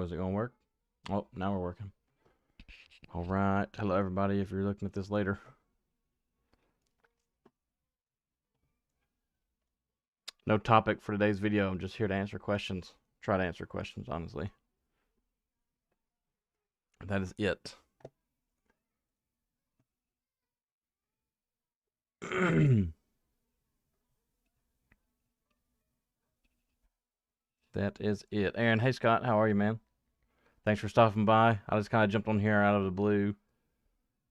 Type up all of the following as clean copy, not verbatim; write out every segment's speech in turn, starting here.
Is it going to work? Oh, now we're working. All right. Hello, everybody, if you're looking at this later. No topic for today's video. I'm just here to answer questions. Try to answer questions, honestly. That is it. That is it. Aaron, hey, Scott. How are you, man? Thanks for stopping by. I just kind of jumped on here out of the blue.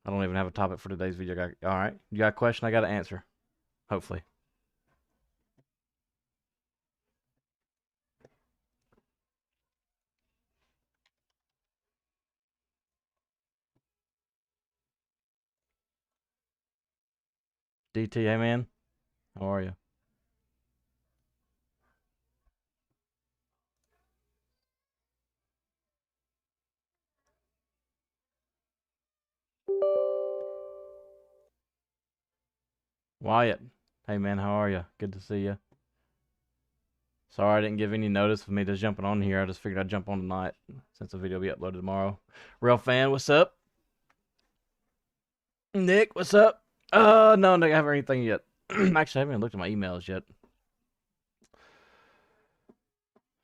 I don't even have a topic for today's video. All right. You got a question I got to answer, hopefully. DT, hey, man. How are you? Wyatt, hey, man. How are you? Good to see you. Sorry I didn't give any notice of me just jumping on here. I just figured I'd jump on tonight since the video will be uploaded tomorrow. Real fan, what's up? Nick, what's up? No, Nick, I haven't heard anything yet. Actually, I haven't even looked at my emails yet.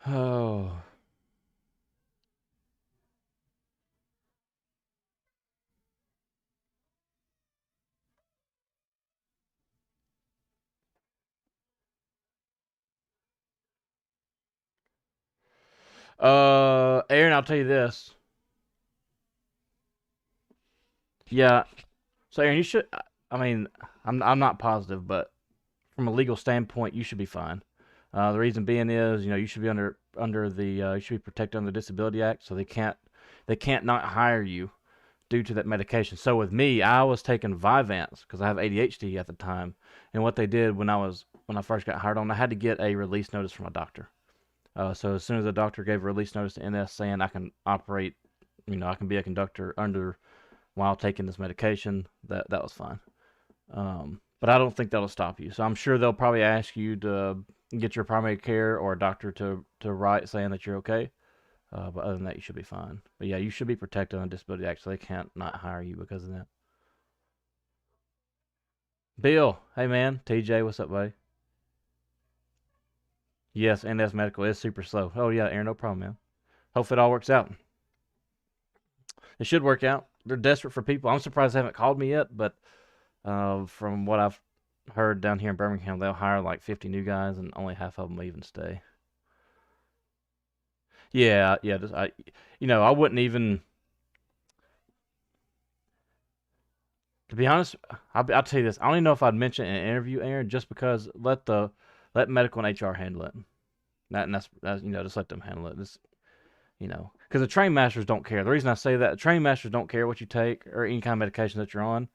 Oh. Aaron, I'll tell you this. Yeah. So, Aaron, you should. I mean, I'm not positive, but from a legal standpoint, you should be fine. The reason being is, you should be under the you should be protected under the Disability Act, so they can't not hire you due to that medication. So with me, I was taking Vyvanse because I have ADHD at the time, and what they did when I first got hired on, I had to get a release notice from a doctor. So as soon as the doctor gave a release notice to NS saying I can operate, I can be a conductor under while taking this medication, that was fine. But I don't think that'll stop you. So I'm sure they'll probably ask you to get your primary care or a doctor to write saying that you're okay. But other than that, you should be fine. But yeah, you should be protected on Disability Act, so they can't not hire you because of that. Bill, hey man, TJ, what's up, buddy? Yes, NS Medical is super slow. Oh yeah, Aaron, no problem, man. Hopefully it all works out. It should work out. They're desperate for people. I'm surprised they haven't called me yet, but from what I've heard down here in Birmingham, they'll hire like 50 new guys, and only half of them will even stay. Yeah, yeah. I wouldn't even. To be honest, I'll tell you this. I don't even know if I'd mention it in an interview, Aaron, just because let medical and HR handle it. That's just let them handle it. Because the train masters don't care. The reason I say that, the train masters don't care what you take or any kind of medication that you're on.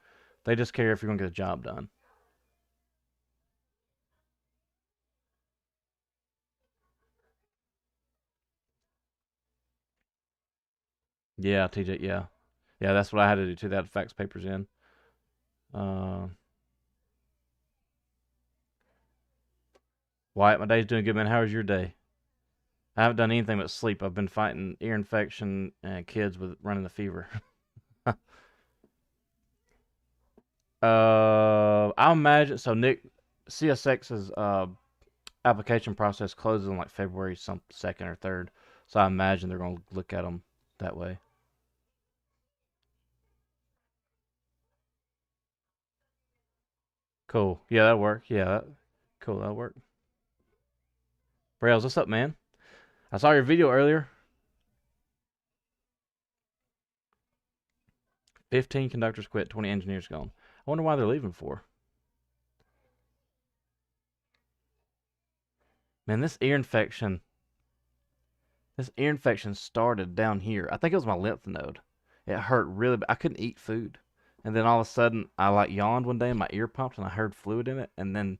They just care if you're gonna get the job done. Yeah, TJ. Yeah, yeah. That's what I had to do too. That fax papers in. Uh, Wyatt, my day's doing good, man. How was your day? I haven't done anything but sleep. I've been fighting ear infection and kids with running the fever. I imagine so. Nick, CSX's application process closes on like February some second or third, so I imagine they're gonna look at them that way. Cool. Yeah, that'll work. Yeah, cool. That'll work. Rails, what's up, man? I saw your video earlier. 15 conductors quit, 20 engineers gone. I wonder why they're leaving for. Man, this ear infection started down here. I think it was my lymph node. It hurt really bad. I couldn't eat food. And then all of a sudden, I like yawned one day and my ear popped and I heard fluid in it. And then,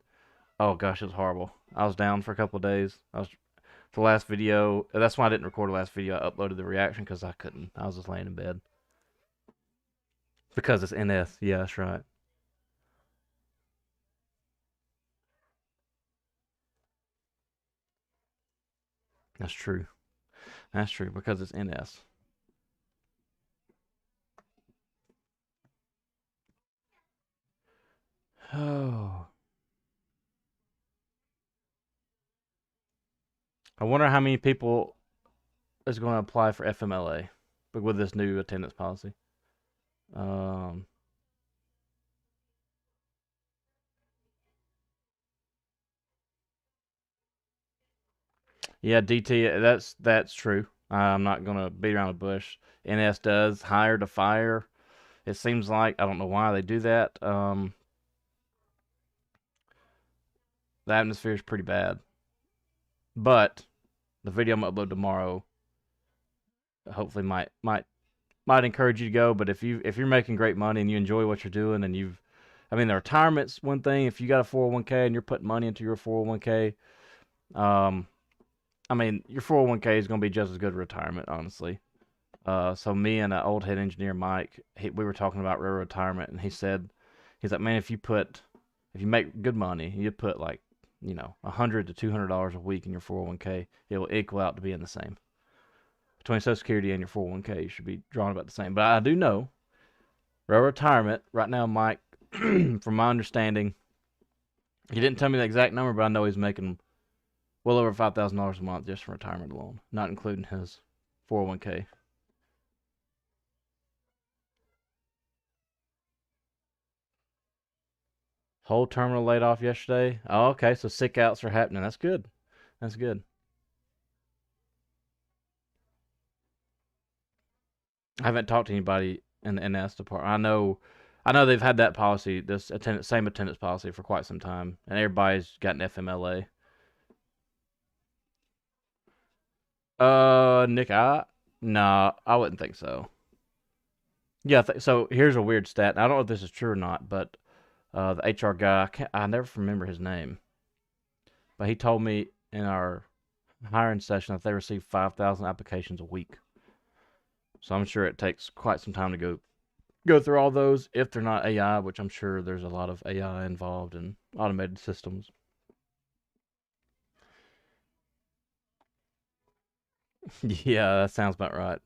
oh gosh, it was horrible. I was down for a couple of days. The last video, that's why I didn't record the last video. I uploaded the reaction because I couldn't. I was just laying in bed. Because it's NS. Yeah, that's right. That's true. That's true because it's NS. Oh, I wonder how many people is going to apply for FMLA, but with this new attendance policy. Um, yeah, DT. That's true. I'm not gonna beat around the bush. NS does hire to fire. It seems like I don't know why they do that. The atmosphere is pretty bad, but the video I'm gonna upload tomorrow hopefully might encourage you to go. But if you're making great money and you enjoy what you're doing and I mean, the retirement's one thing. If you got a 401k and you're putting money into your 401k, um, I mean, your 401k is gonna be just as good as retirement, honestly. So me and an old head engineer, Mike, we were talking about railroad retirement, and he's like, man, if you make good money, you put like, $100 to $200 a week in your 401k, it will equal out to being the same. Between Social Security and your 401k, you should be drawing about the same. But I do know railroad retirement right now, Mike, from my understanding, he didn't tell me the exact number, but I know he's making well over $5,000 a month just from retirement alone, not including his 401k. Whole terminal laid off yesterday. Oh, okay, so sick outs are happening. That's good. That's good. I haven't talked to anybody in the NS department. I know they've had that policy, this same attendance policy for quite some time, and everybody's got an FMLA. Nick, nah, I wouldn't think so. Yeah, so here's a weird stat. I don't know if this is true or not, but the HR guy, I never remember his name, but he told me in our hiring session that they receive 5,000 applications a week. So I'm sure it takes quite some time to go through all those if they're not AI, which I'm sure there's a lot of AI involved in automated systems. Yeah, that sounds about right.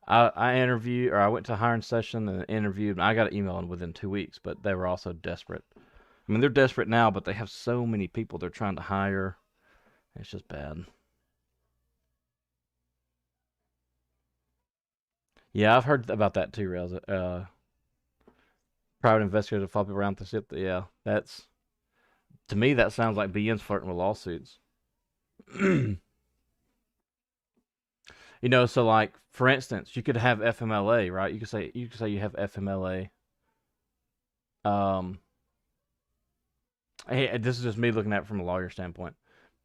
I went to a hiring session and interviewed, and I got an email in within 2 weeks, but they were also desperate. I mean, they're desperate now, but they have so many people they're trying to hire. It's just bad. Yeah, I've heard about that too, Rails. Private investigator to follow people around the ship. Yeah, that's to me that sounds like BN's flirting with lawsuits. So like for instance, you could have FMLA, right? You could say you have FMLA. Um, hey, this is just me looking at it from a lawyer standpoint.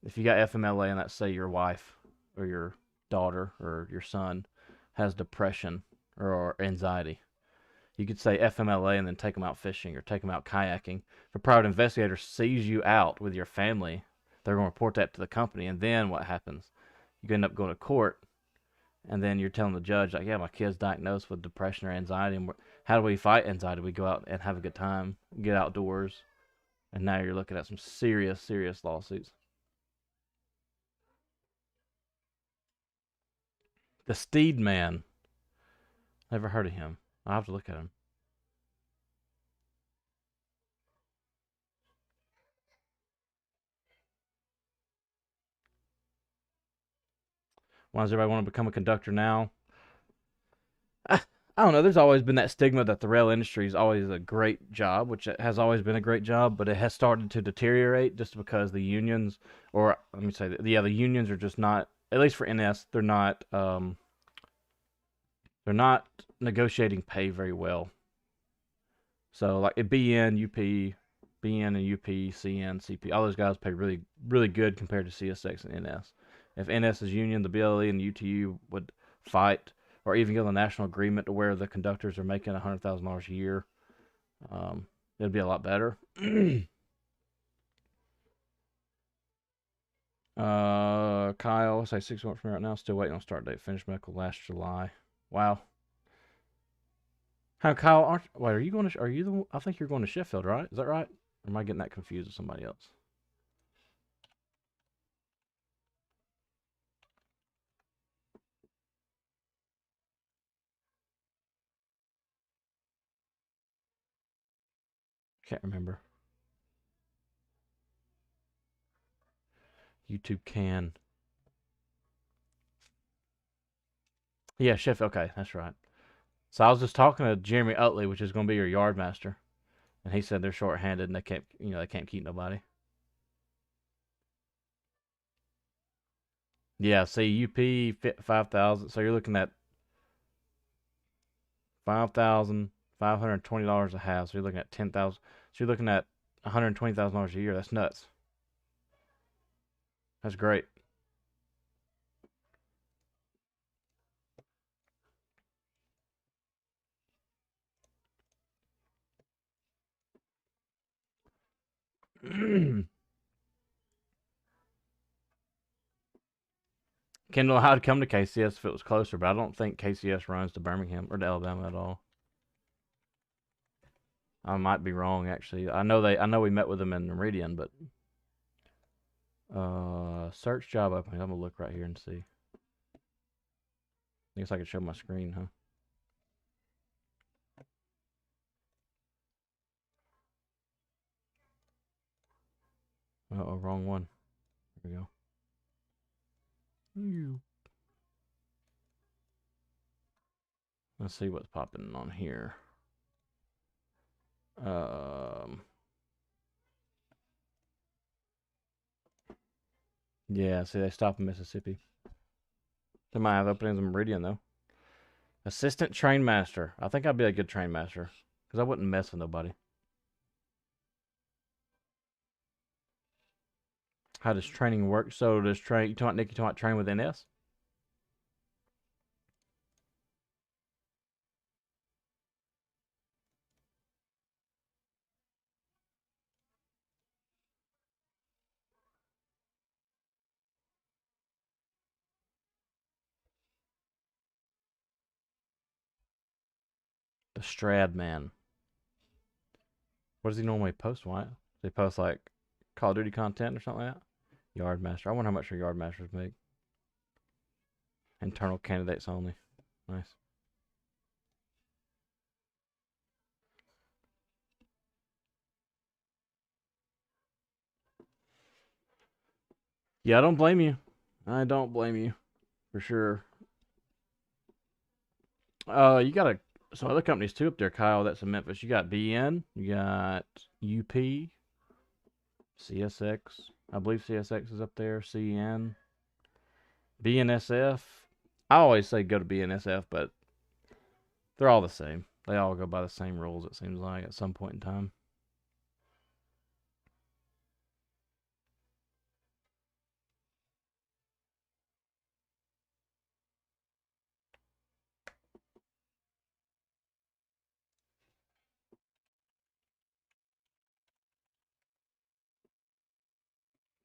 If you got FMLA and let's say your wife or your daughter or your son has depression or anxiety, you could say FMLA and then take them out fishing or take them out kayaking. If a private investigator sees you out with your family, they're going to report that to the company, and then what happens? You end up going to court, and then you're telling the judge, like, yeah, my kid's diagnosed with depression or anxiety, and how do we fight anxiety? We go out and have a good time, get outdoors, and now you're looking at some serious, serious lawsuits. The Steed Man. Never heard of him. I'll have to look at him. Why does everybody want to become a conductor now? I, I don't know. There's always been that stigma that the rail industry is always a great job, which it has always been a great job, but it has started to deteriorate just because the unions, or let me say, yeah, the unions are just not. At least for NS, they're not negotiating pay very well. So like at BN, UP, BN and UP, CN, CP, all those guys pay really, really good compared to CSX and NS. If NS is union, the BLE and the UTU would fight or even get a national agreement to where the conductors are making $100,000 a year. It'd be a lot better. Kyle, say 6 months from right now. Still waiting on start date. Finished medical last July. Wow. How Kyle? Wait, are you going to? Are you the? I think you're going to Sheffield, right? Is that right? Or am I getting that confused with somebody else? Can't remember. YouTube can. Yeah, Sheffield. Okay, that's right. So I was just talking to Jeremy Utley, which is going to be your yard master, and he said they're short-handed and they can't keep nobody. Yeah, see, UP 5,000. So you're looking at $5,520 a house. So you're looking at 10,000. So you're looking at $120,000 a year. That's nuts. That's great. Kendall, I'd come to KCS if it was closer, but I don't think KCS runs to Birmingham or to Alabama at all. I might be wrong actually. I know we met with them in Meridian, but search job opening. I'm gonna look right here and see. I guess I could show my screen, huh? Oh, wrong one. There we go. Let's see what's popping on here. Um, yeah, see, they stop in Mississippi. They might have openings in Meridian, though. Assistant train master. I think I'd be a good train master because I wouldn't mess with nobody. How does training work? So does train? You talking, Nick? You talking about train with NS? The Strad man. What does he normally post? Why? They post like Call of Duty content or something like that. Yard master. I wonder how much your yard masters make. Internal candidates only. Nice. Yeah, I don't blame you. I don't blame you for sure. You got some other companies too up there, Kyle. That's in Memphis. You got BN. You got UP. CSX. I believe CSX is up there. CN. BNSF. I always say go to BNSF, but they're all the same. They all go by the same rules, it seems like, at some point in time.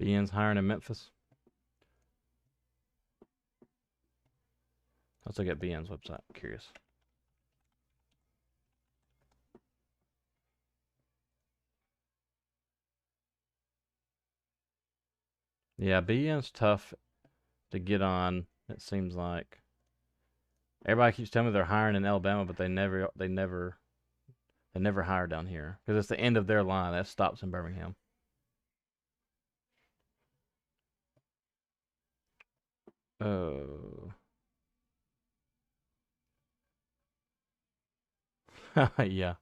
BN's hiring in Memphis. Let's look at BN's website. I'm curious. Yeah, BN's tough to get on, it seems like. Everybody keeps telling me they're hiring in Alabama, but they never hire down here because it's the end of their line that stops in Birmingham. Oh, yeah.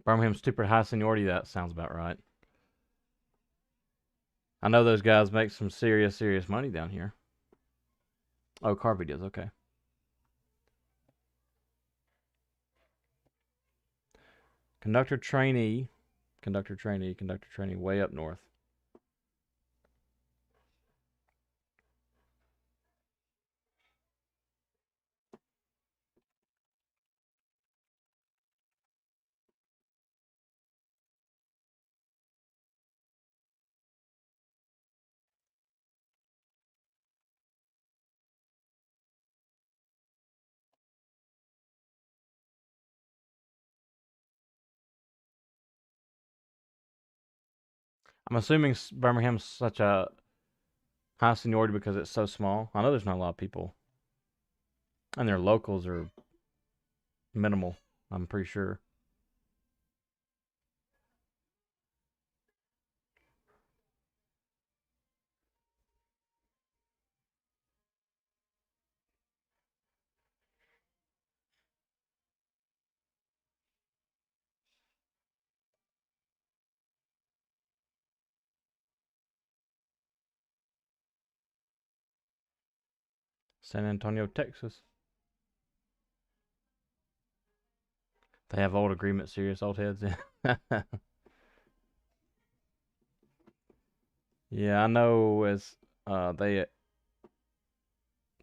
Birmingham super high seniority. That sounds about right. I know those guys make some serious money down here. Oh, Carby does. Okay. Conductor trainee, conductor trainee, way up north. I'm assuming Birmingham's such a high seniority because it's so small. I know there's not a lot of people, and their locals are minimal. I'm pretty sure. San Antonio, Texas. They have old agreement, serious old heads. Yeah, I know. As they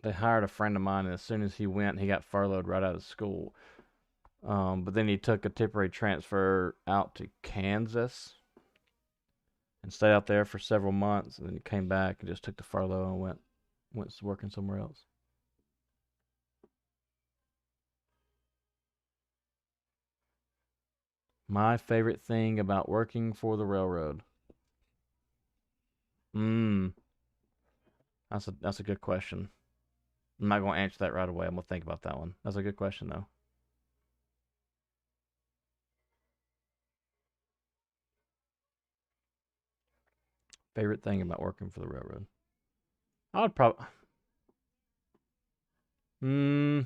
hired a friend of mine, and as soon as he went, he got furloughed right out of school. But then he took a temporary transfer out to Kansas and stayed out there for several months, and then he came back and just took the furlough and went working somewhere else. My favorite thing about working for the railroad. Hmm, that's a good question. I'm not gonna answer that right away. I'm gonna think about that one. That's a good question though. Favorite thing about working for the railroad. I would probably. Hmm.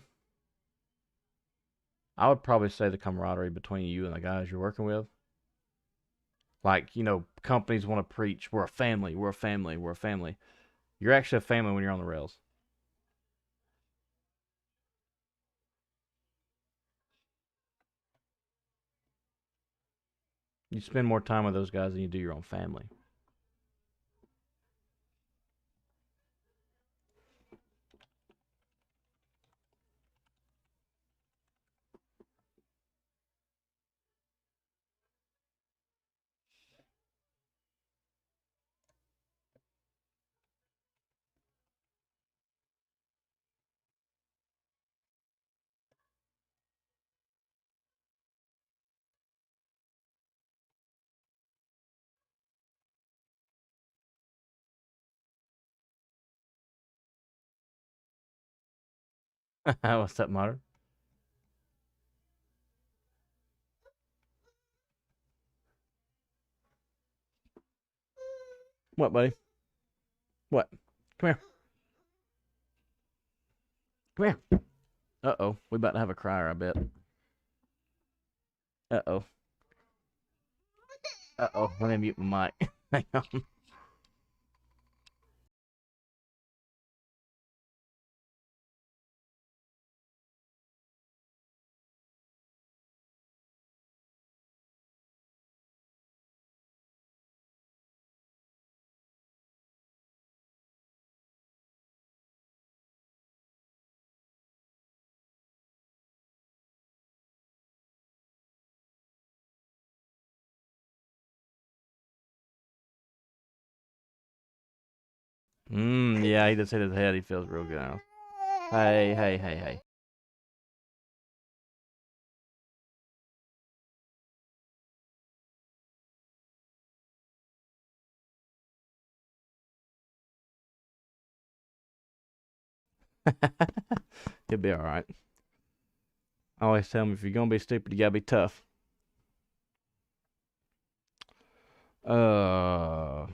I would probably say the camaraderie between you and the guys you're working with. Like, companies want to preach, we're a family, we're a family, we're a family. You're actually a family when you're on the rails. You spend more time with those guys than you do your own family. What's that matter? What, buddy? What? Come here. Come here. Uh oh. We about to have a crier, I bet. Uh oh. Uh oh. Let me mute my mic. Hang on. Yeah, he just hit his head. He feels real good now. Hey, hey, hey, hey. He'll be all right. I always tell him if you're gonna be stupid, you gotta be tough. Uh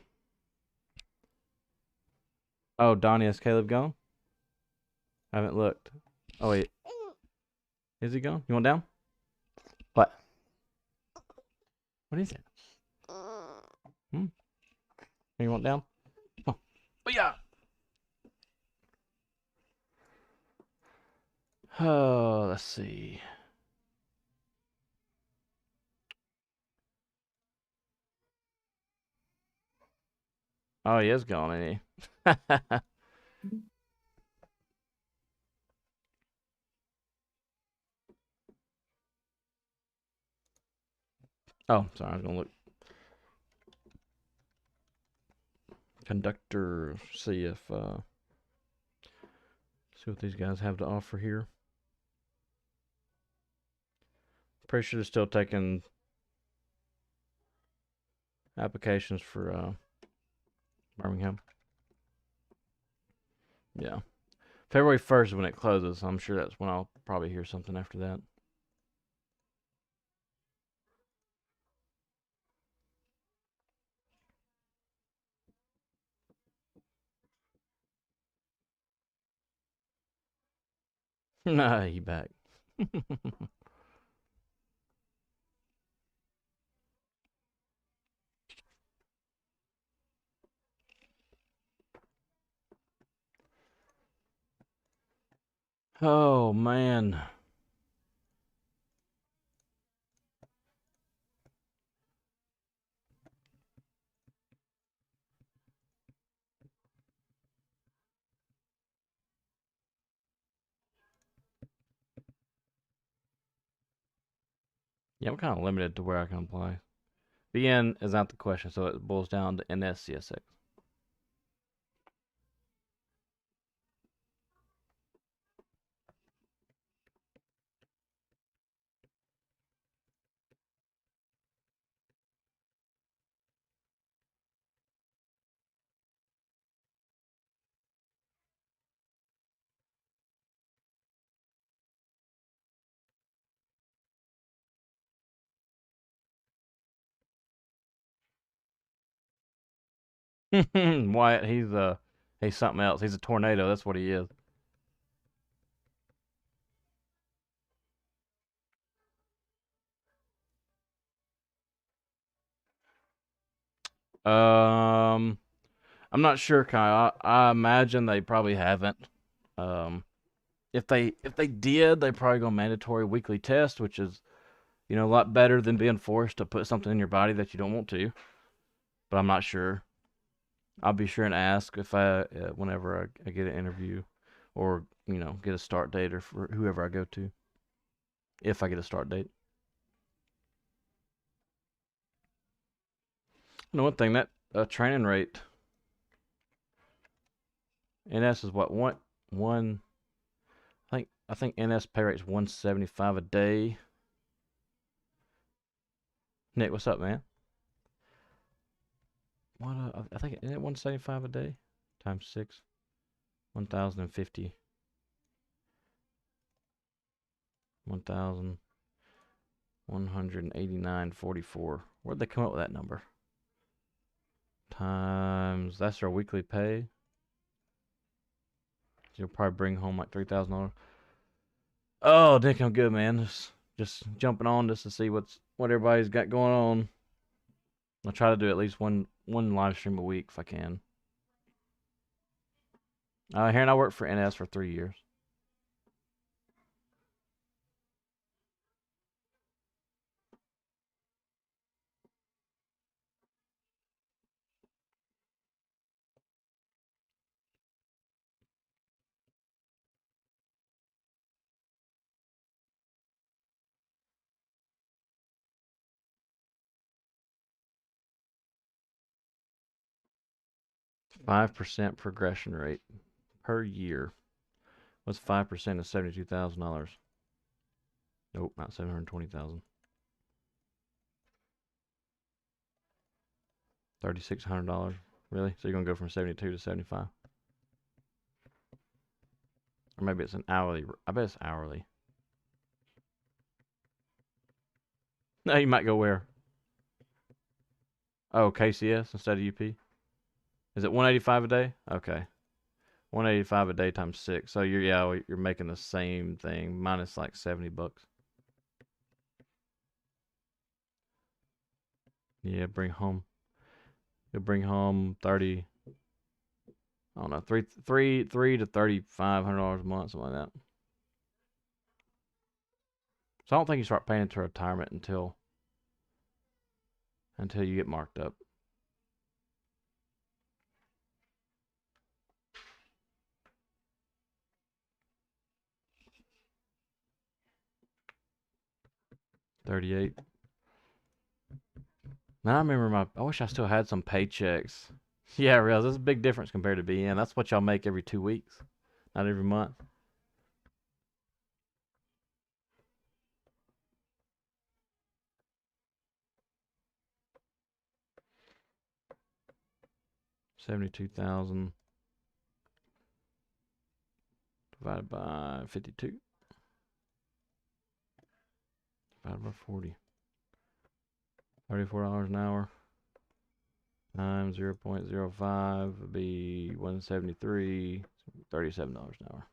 oh, Donnie, has Caleb gone? I haven't looked. Oh wait, is he gone? You want down? What? What is it? Hmm? You want down? Oh, oh yeah. Oh, let's see. Oh, he is gone, ain't he? Oh, sorry. I was gonna look. Conductor. See what these guys have to offer here. Pretty sure they're still taking. applications for Birmingham. Yeah. February 1st is when it closes. So I'm sure that's when I'll probably hear something after that. Nah, he back. Oh man. Yeah, I'm kind of limited to where I can apply. BN is not the question, so it boils down to NSCSX. Wyatt, he's something else. He's a tornado. That's what he is. Um, I'm not sure, Kai. I imagine they probably haven't. Um, if they did, they probably go mandatory weekly test, which is a lot better than being forced to put something in your body that you don't want to. But I'm not sure. I'll be sure and ask if whenever I get an interview, or get a start date, or for whoever I go to, if I get a start date. One thing that training rate, NS is what one. I think NS pay rate's 175 a day. Nick, what's up, man? What I think isn't it 175 a day times six, 1,050, 1,189.44. Where'd they come up with that number? Times that's our weekly pay. You'll probably bring home like $3,000. Oh, Nick, I'm good, man. Just jumping on just to see what everybody's got going on. I'll try to do at least one live stream a week if I can. Here and I worked for NS for 3 years. $5% progression rate per year. What's 5% of $72,000? Nope, not 720,000. $3,600. Really? So you're gonna go from 72 to 75? Or maybe it's an hourly. I bet it's hourly. No, you might go where? Oh, KCS instead of UP. Is it 185 a day? Okay, 185 a day times six. So you're making the same thing minus like $70. Yeah, bring home. You'll bring home 30. I don't know, three to $3,500 a month, something like that. So I don't think you start paying into retirement until you get marked up. $38. Now I remember I wish I still had some paychecks. Yeah, I realize that's a big difference compared to BN. That's what y'all make every 2 weeks, not every month. 72,000 divided by 52 divided by 40. $34 an hour times 0.05 would be 173, $37 an hour.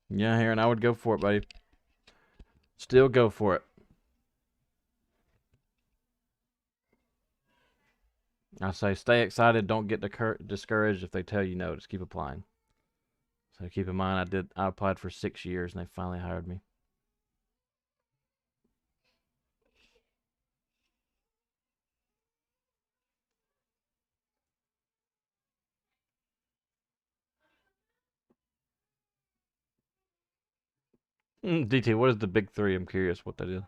Yeah, Aaron, I would go for it, buddy. Still go for it. I say stay excited. Don't get discouraged if they tell you no. Just keep applying. So keep in mind, I applied for 6 years and they finally hired me. DT, what is the big three? I'm curious what that is.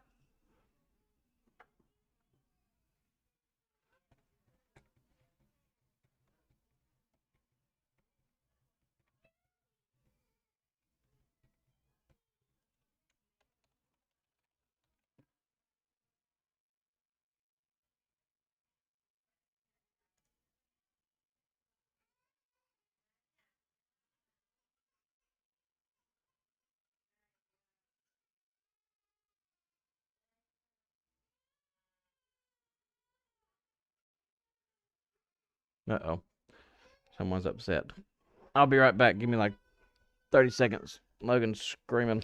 Uh-oh. Someone's upset. I'll be right back. Give me like 30 seconds. Logan's screaming.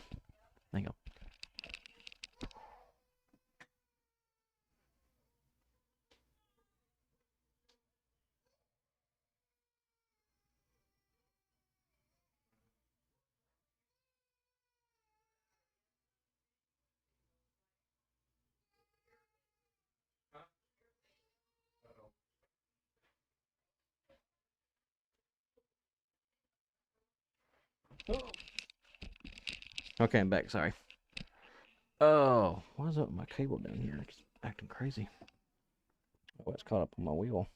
Hang on. Okay, I'm back. Sorry. Oh, what is up with my cable down here? It's acting crazy. Oh, it's caught up on my wheel.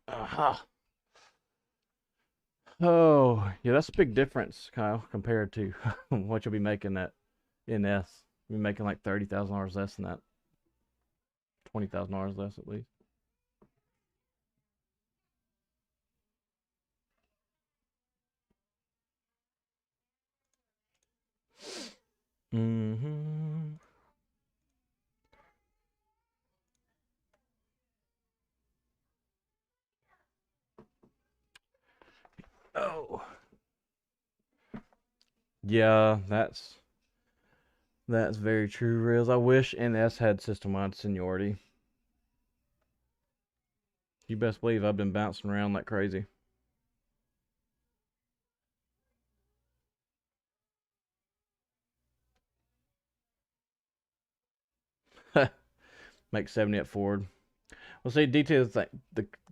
Aha. Oh, yeah, that's a big difference, Kyle, compared to what you'll be making at NS. You'll be making like $30,000 less than that. $20,000 less at least. Mm-hmm. Oh. Yeah, that's very true, Riz. I wish NS had system-wide seniority. You best believe I've been bouncing around like crazy. Make 70 at Ford. Well, see, details. The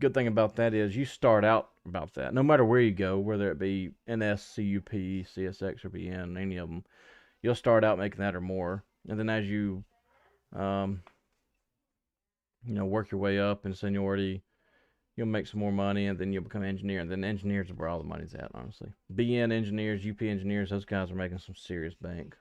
good thing about that is you start out about that. No matter where you go, whether it be NS, CUP, CSX, or BN, any of them, you'll start out making that or more. And then as you, um, work your way up in seniority, you'll make some more money, and then you'll become an engineer. And then engineers are where all the money's at, honestly. BN engineers, UP engineers, those guys are making some serious bank.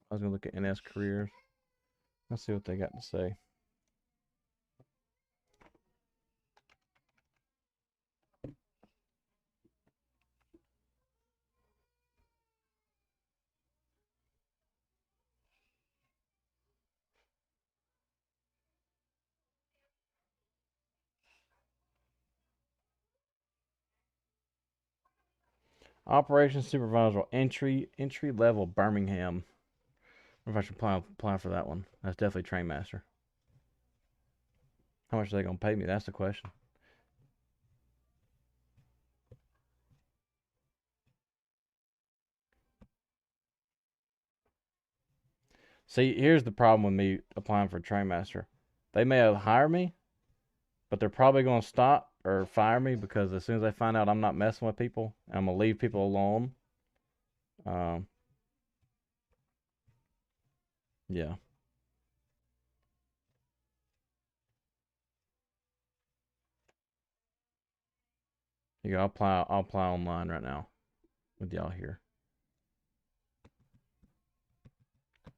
I was gonna look at NS careers. Let's see what they got to say. Operations supervisor, entry level Birmingham. I wonder if I should apply for that one. That's definitely train master. How much are they gonna pay me? That's the question. See, here's the problem with me applying for trainmaster. They may hire me, but they're probably going to stop or fire me because as soon as they find out I'm not messing with people, I'm gonna leave people alone. Um, yeah, you go. I'll apply online right now with y'all here.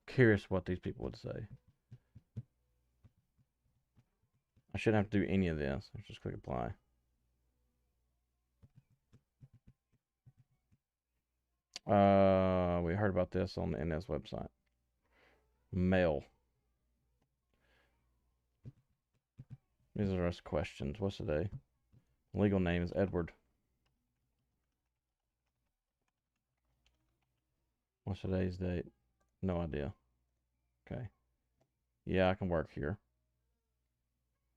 Curious what these people would say. I shouldn't have to do any of this. Let's just click apply. We heard about this on the NS website. Mail. These are us questions. What's today? Legal name is Edward. What's today's date? No idea. Okay. Yeah, I can work here.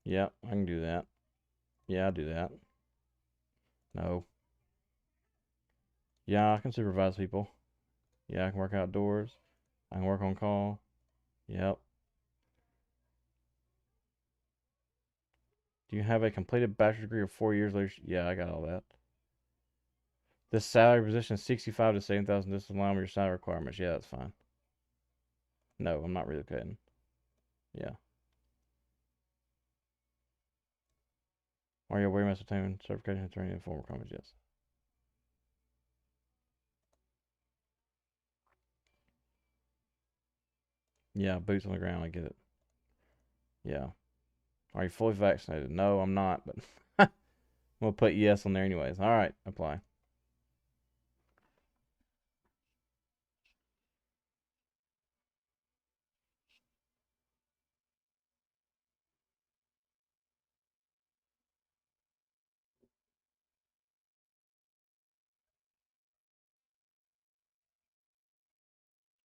Yeah, I can do that. Yeah, I do that. No. Yeah, I can supervise people. Yeah, I can work outdoors. I can work on call. Yep. Do you have a completed bachelor's degree of 4 years later? Yeah, I got all that. This salary position is 65 to 70,000. This is in line with your salary requirements. Yeah, that's fine. No, I'm not relocating. Yeah. Are you aware of entertainment certification attorney and former comments? Yes. Yeah, boots on the ground. I get it. Yeah. Are you fully vaccinated? No, I'm not, but I'm gonna put yes on there anyways. All right, apply.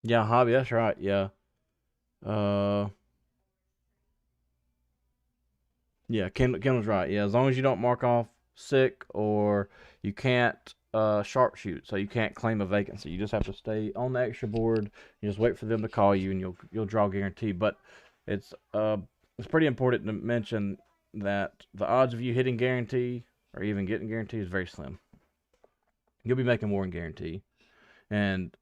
Yeah, hobby. That's right. Yeah. Uh, yeah. Ken was right. Yeah, as long as you don't mark off sick or you can't sharpshoot, so you can't claim a vacancy. You just have to stay on the extra board. You just wait for them to call you, and you'll draw guarantee. But it's uh it's pretty important to mention that the odds of you hitting guarantee or even getting guarantee is very slim. You'll be making more than guarantee. And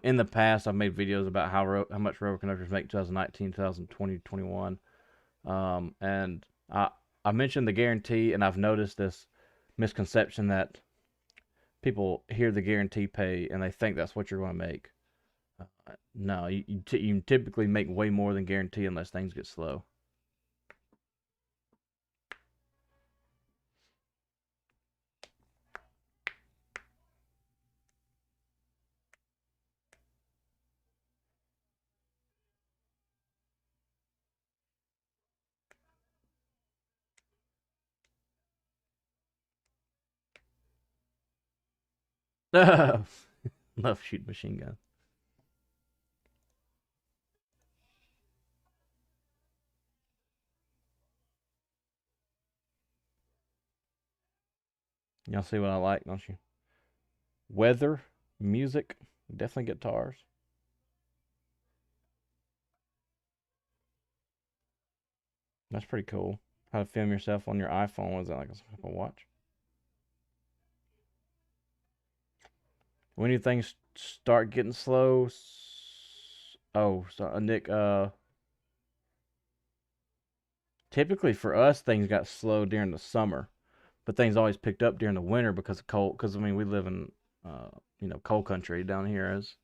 in the past, I've made videos about how much rover conductors make 2019, 2020, 21. And I mentioned the guarantee, and I've noticed this misconception that people hear the guarantee pay and they think that's what you're going to make. No, you typically make way more than guarantee unless things get slow. Love shooting machine guns. Y'all see what I like, don't you? Weather, music, definitely guitars. That's pretty cool. How to film yourself on your iPhone? Was that like a watch? When do things start getting slow? Oh, so Nick. Typically for us, things got slow during the summer, but things always picked up during the winter because of coal. Because I mean, we live in coal country down here. As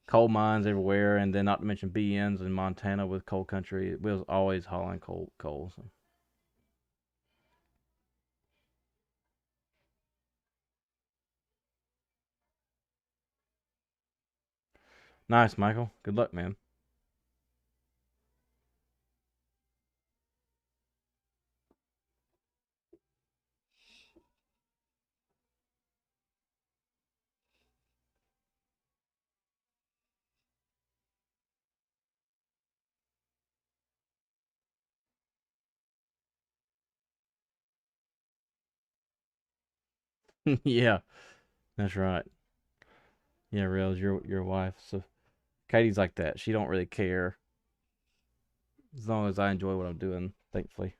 coal mines everywhere, and then not to mention BNs in Montana with coal country. We was always hauling coal. So. Nice, Michael. Good luck, man. Yeah, that's right. Yeah, Rails, your wife. So Katie's like that. She don't really care as long as I enjoy what I'm doing. Thankfully.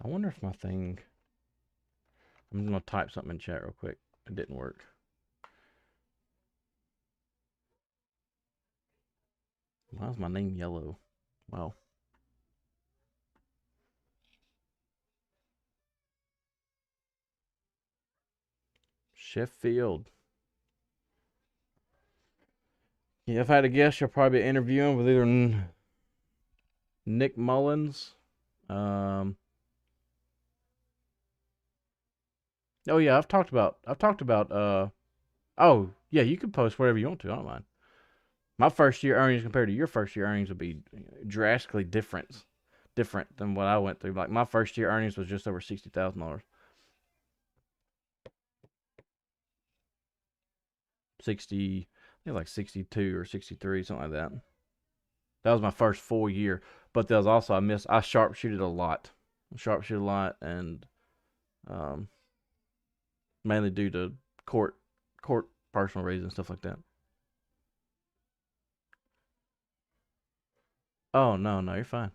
I wonder if my thing. I'm gonna type something in chat real quick. It didn't work. Why is my name yellow? Wow. Sheffield. Yeah, if I had to guess, you'll probably be interviewing with either Nick Mullins. Um. Oh yeah, I've talked about. Oh yeah, you can post whatever you want to. I don't mind. My first year earnings compared to your first year earnings would be drastically different than what I went through. Like my first year earnings was just over $60,000. 60, I think like 62 or 63, something like that. That was my first full year. But there was also I sharpshooted a lot. Sharpshoot a lot and um mainly due to court court personal reasons, stuff like that. Oh no, you're fine.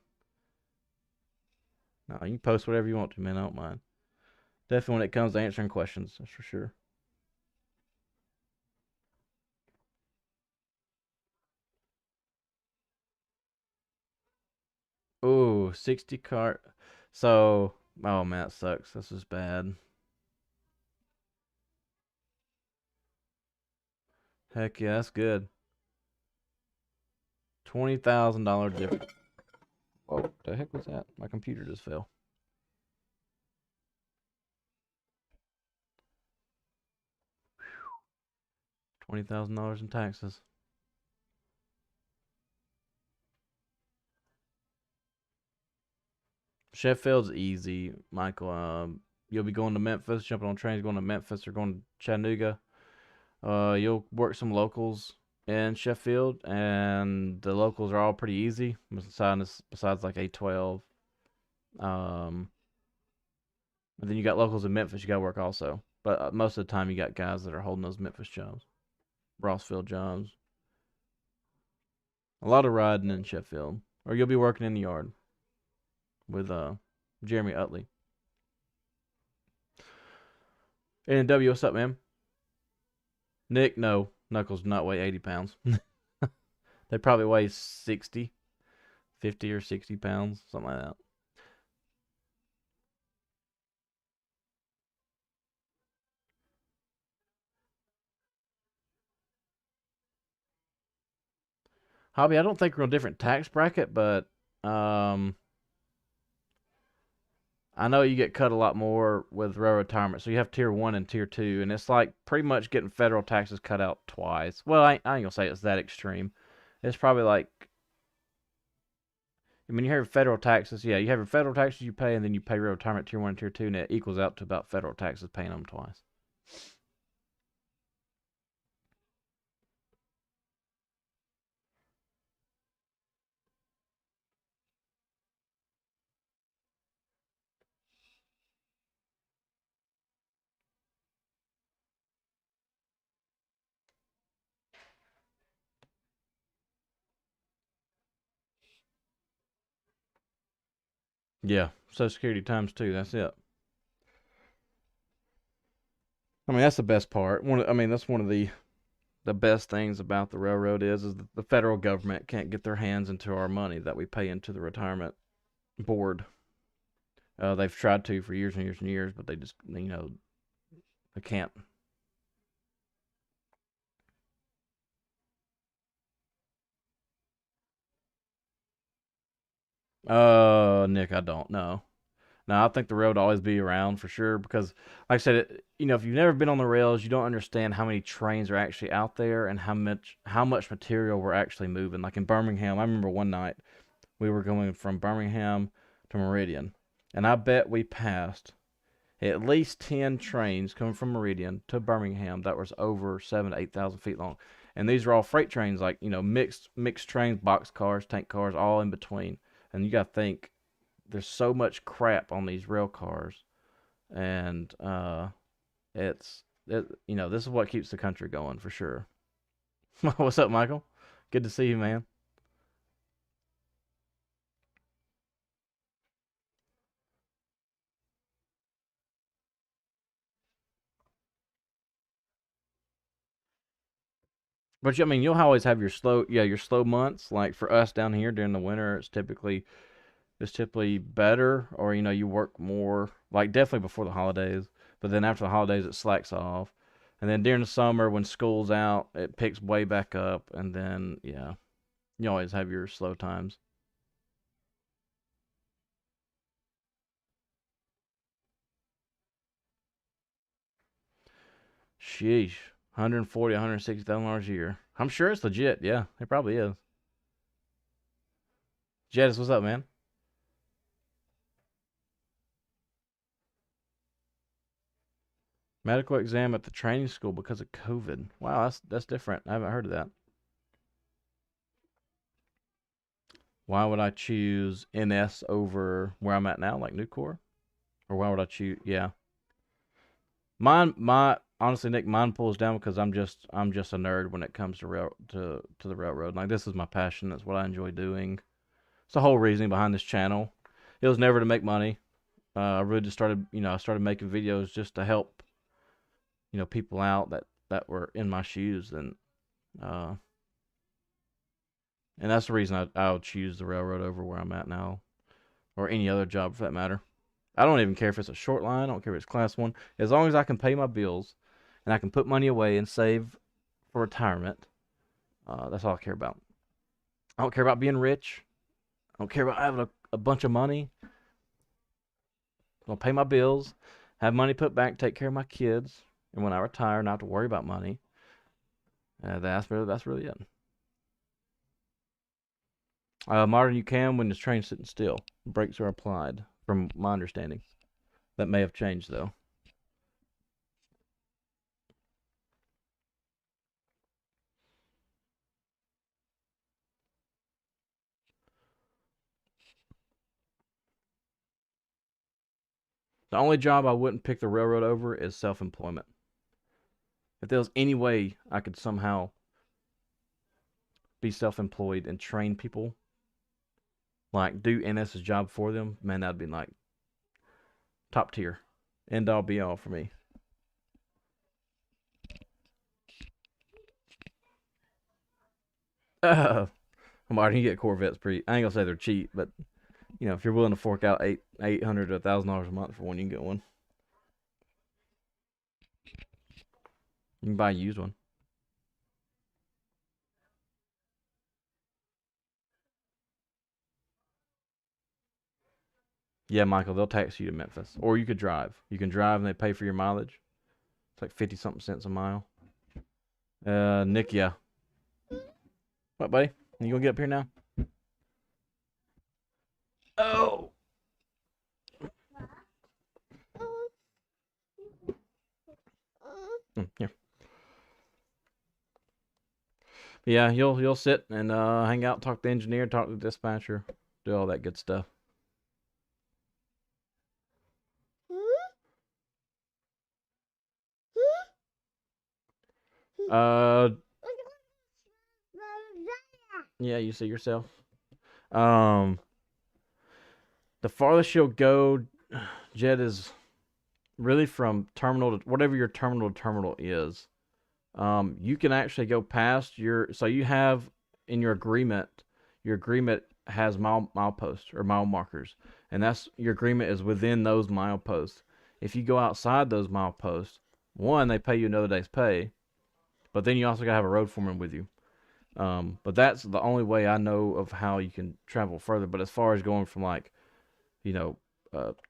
No, you can post whatever you want to, man. I don't mind. Definitely when it comes to answering questions, that's for sure. Ooh, 60 cart. So, oh man, that sucks. This is bad. Heck yeah, that's good. $20,000 difference. Oh, the heck was that? My computer just fell. $20,000 in taxes. Sheffield's easy, Michael. You'll be going to Memphis, jumping on trains, going to Memphis or going to Chattanooga. You'll work some locals in Sheffield, and the locals are all pretty easy. Besides like A12. Um, and then you got locals in Memphis you got to work also. But most of the time you got guys that are holding those Memphis jobs, Rossville jobs. A lot of riding in Sheffield, or you'll be working in the yard with Jeremy Utley. A&W, what's up, man? Nick, no, Knuckles do not weigh 80 pounds. They probably weigh 60, 50 or 60 pounds, something like that. Hobby, I don't think we're on a different tax bracket, but um, I know you get cut a lot more with rail retirement. So you have tier one and tier two, and it's like pretty much getting federal taxes cut out twice. Well, I ain't gonna say it's that extreme. It's probably like, I mean, you have federal taxes. Yeah, you have your federal taxes you pay, and then you pay rail retirement tier one and tier two, and it equals out to about federal taxes paying them twice. Yeah, Social Security times two. That's it. I mean, that's the best part. I mean, that's one of the best things about the railroad is that the federal government can't get their hands into our money that we pay into the retirement board. They've tried to for years and years and years, but they just they can't. Nick, I don't know. No, I think the rail will always be around for sure because, like I said, if you've never been on the rails, you don't understand how many trains are actually out there and how much material we're actually moving. Like in Birmingham, I remember one night we were going from Birmingham to Meridian, and I bet we passed at least 10 trains coming from Meridian to Birmingham that was over 7 to 8,000 feet long. And these are all freight trains, like, mixed trains, box cars, tank cars, all in between. And you got to think there's so much crap on these rail cars, and this is what keeps the country going for sure. What's up, Michael? Good to see you, man. But I mean, you'll always have your slow months. Like for us down here during the winter, it's typically better, or you work more. Like definitely before the holidays, but then after the holidays, it slacks off. And then during the summer, when school's out, it picks way back up, and then yeah, you always have your slow times. Sheesh, 140, 160,000 dollars a year. I'm sure it's legit. Yeah, it probably is. Jadis, what's up, man? Medical exam at the training school because of COVID. Wow, that's different. I haven't heard of that. Why would I choose NS over where I'm at now, like Nucor? Or why would I choose? Yeah, my honestly, Nick, mine pulls down because I'm just a nerd when it comes to the railroad. Like this is my passion. That's what I enjoy doing. It's the whole reasoning behind this channel. It was never to make money. I really just I started making videos just to help, people out that were in my shoes, uh, and that's the reason I would choose the railroad over where I'm at now, or any other job for that matter. I don't even care if it's a short line. I don't care if it's class one. As long as I can pay my bills and I can put money away and save for retirement, that's all I care about. I don't care about being rich. I don't care about having a bunch of money. I'll pay my bills, have money put back, take care of my kids, and when I retire, not have to worry about money. That's really it. Modern you can when the train's sitting still. Brakes are applied, from my understanding. That may have changed though. The only job I wouldn't pick the railroad over is self-employment. If there was any way I could somehow be self-employed and train people, like do NS's job for them, man, that'd be like top tier, end all be all for me. Uh, Martin, you get Corvettes pretty. I ain't gonna say they're cheap, but if you're willing to fork out eight hundred to $1,000 a month for one, you can get one. You can buy a used one. Yeah, Michael, they'll tax you to Memphis, or you could drive. You can drive and they pay for your mileage. It's like 50 something cents a mile. Nick, yeah. What, buddy? You gonna get up here now? Oh, here. Yeah, you'll sit and hang out, talk to the engineer, talk to the dispatcher, do all that good stuff. Uh, yeah, you see yourself. Um, the farthest you'll go, Jed, is really from terminal to whatever your terminal to terminal is. You can actually go past so you have in your agreement has mileposts or mile markers, and that's your agreement is within those mileposts. If you go outside those mileposts, one, they pay you another day's pay, but then you also gotta have a road foreman with you. But that's the only way I know of how you can travel further. But as far as going from like, you know,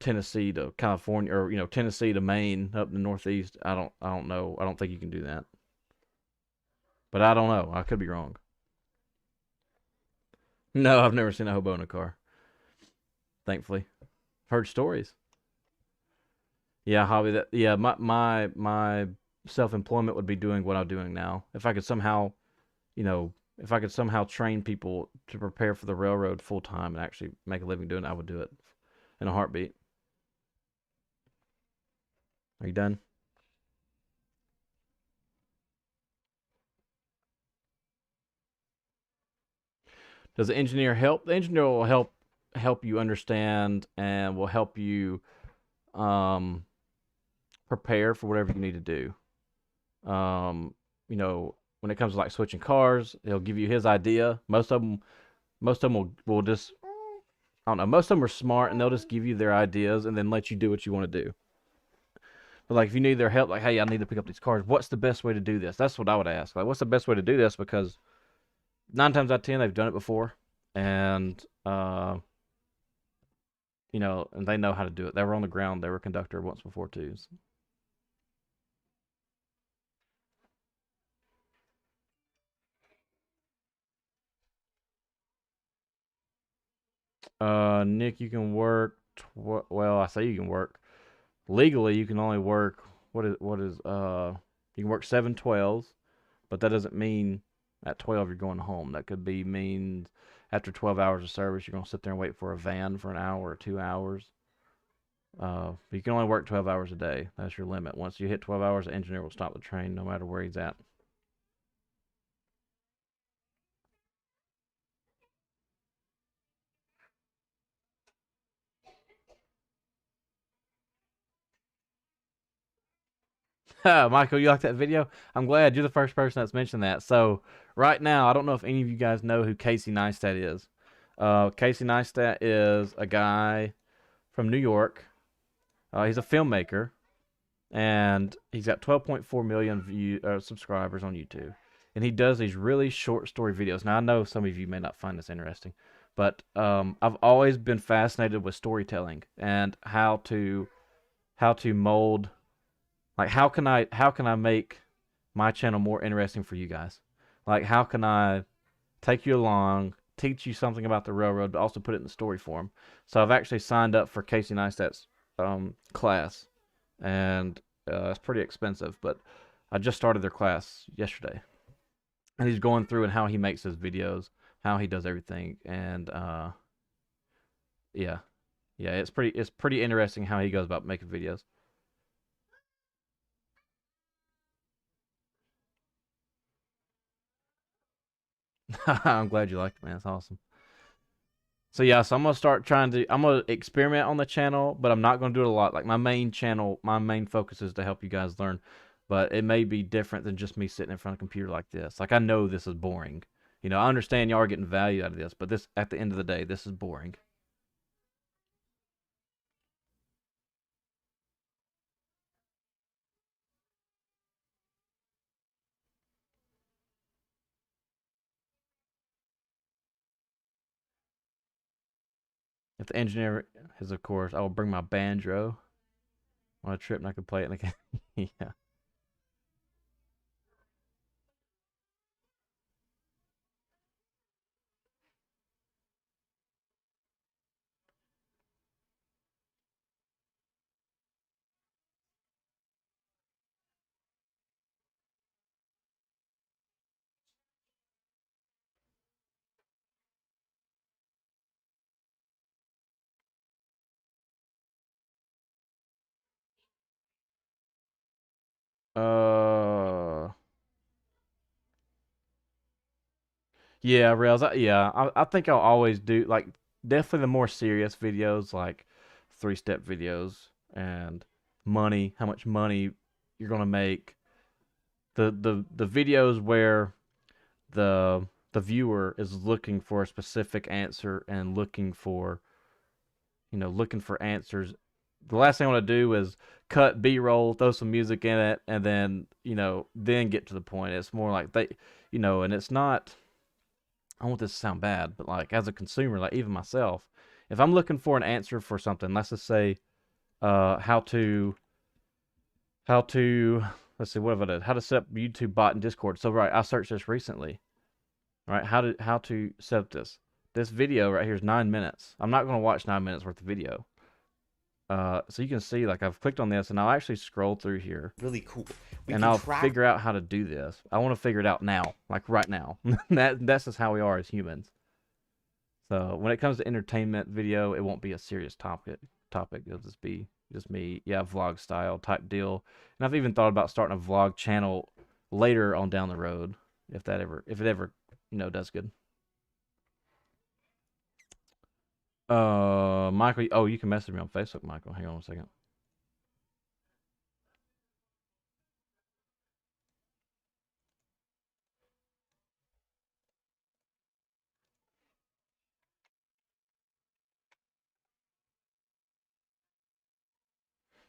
Tennessee to California, or Tennessee to Maine up in the Northeast, I don't know. I don't think you can do that. But I don't know. I could be wrong. No, I've never seen a hobo in a car. Thankfully, heard stories. Yeah, hobby that yeah, my self-employment would be doing what I'm doing now. If I could somehow, if I could somehow train people to prepare for the railroad full time and actually make a living doing it, I would do it in a heartbeat. Are you done? Does the engineer help? The engineer will help you understand and will help you um prepare for whatever you need to do. When it comes to like switching cars, he'll give you his idea. Most of them will just, I don't know. Most of them are smart and they'll just give you their ideas and then let you do what you want to do. But like if you need their help, like, hey, I need to pick up these cars. What's the best way to do this? That's what I would ask. Like, what's the best way to do this? Because 9 times out of 10, they've done it before, and and they know how to do it. They were on the ground. They were a conductor once before too. Nick, you can work. Well, I say you can work legally. You can only work you can work 7 12s, but that doesn't mean at 12 you're going home. That could be means after 12 hours of service you're gonna sit there and wait for a van for an hour or 2 hours. You can only work 12 hours a day. That's your limit. Once you hit 12 hours, the engineer will stop the train no matter where he's at. Michael, you like that video? I'm glad you're the first person that's mentioned that. So right now, I don't know if any of you guys know who Casey Neistat is. Casey Neistat is a guy from New York. He's a filmmaker, and he's got 12.4 million subscribers on YouTube. And he does these really short story videos. Now I know some of you may not find this interesting, but I've always been fascinated with storytelling and how to mold, like how can I make my channel more interesting for you guys? Like how can I take you along, teach you something about the railroad, but also put it in the story form? So I've actually signed up for Casey Neistat's class, and it's pretty expensive, but I just started their class yesterday, and he's going through and how he makes his videos, how he does everything, and yeah, yeah, it's pretty interesting how he goes about making videos. I'm glad you liked it, man. That's awesome. So yeah, so I'm gonna experiment on the channel, but I'm not gonna do it a lot. Like my main focus is to help you guys learn, but it may be different than just me sitting in front of a computer like this. Like I know this is boring. I understand y'all are getting value out of this, but this at the end of the day, this is boring. If the engineer is, of course, I will bring my banjo on a trip and I can play it in the yeah. Uh, yeah, Rails. I think I'll always do like definitely the more serious videos, like 3-step videos and money, how much money you're gonna make. The videos where the viewer is looking for a specific answer and looking for answers. The last thing I want to do is cut B-roll, throw some music in it, and then get to the point. It's more like and it's not. I don't want this to sound bad, but like as a consumer, like even myself, if I'm looking for an answer for something, let's just say, how to let's see, what have I done? How to set up YouTube bot and Discord. So right, I searched this recently. Right, how to set up this. This video right here is 9 minutes. I'm not going to watch 9 minutes worth of video. So you can see, like, I've clicked on this, and I'll actually scroll through here. Really cool. We And can I'll track. figure out how to do this. I want to figure it out now, like right now. That's just how we are as humans. So when it comes to entertainment video, it won't be a serious topic. It'll just be just me, yeah, vlog style type deal. And I've even thought about starting a vlog channel later on down the road, if it ever, does good. Michael, oh, you can message me on Facebook, Michael. Hang on a second.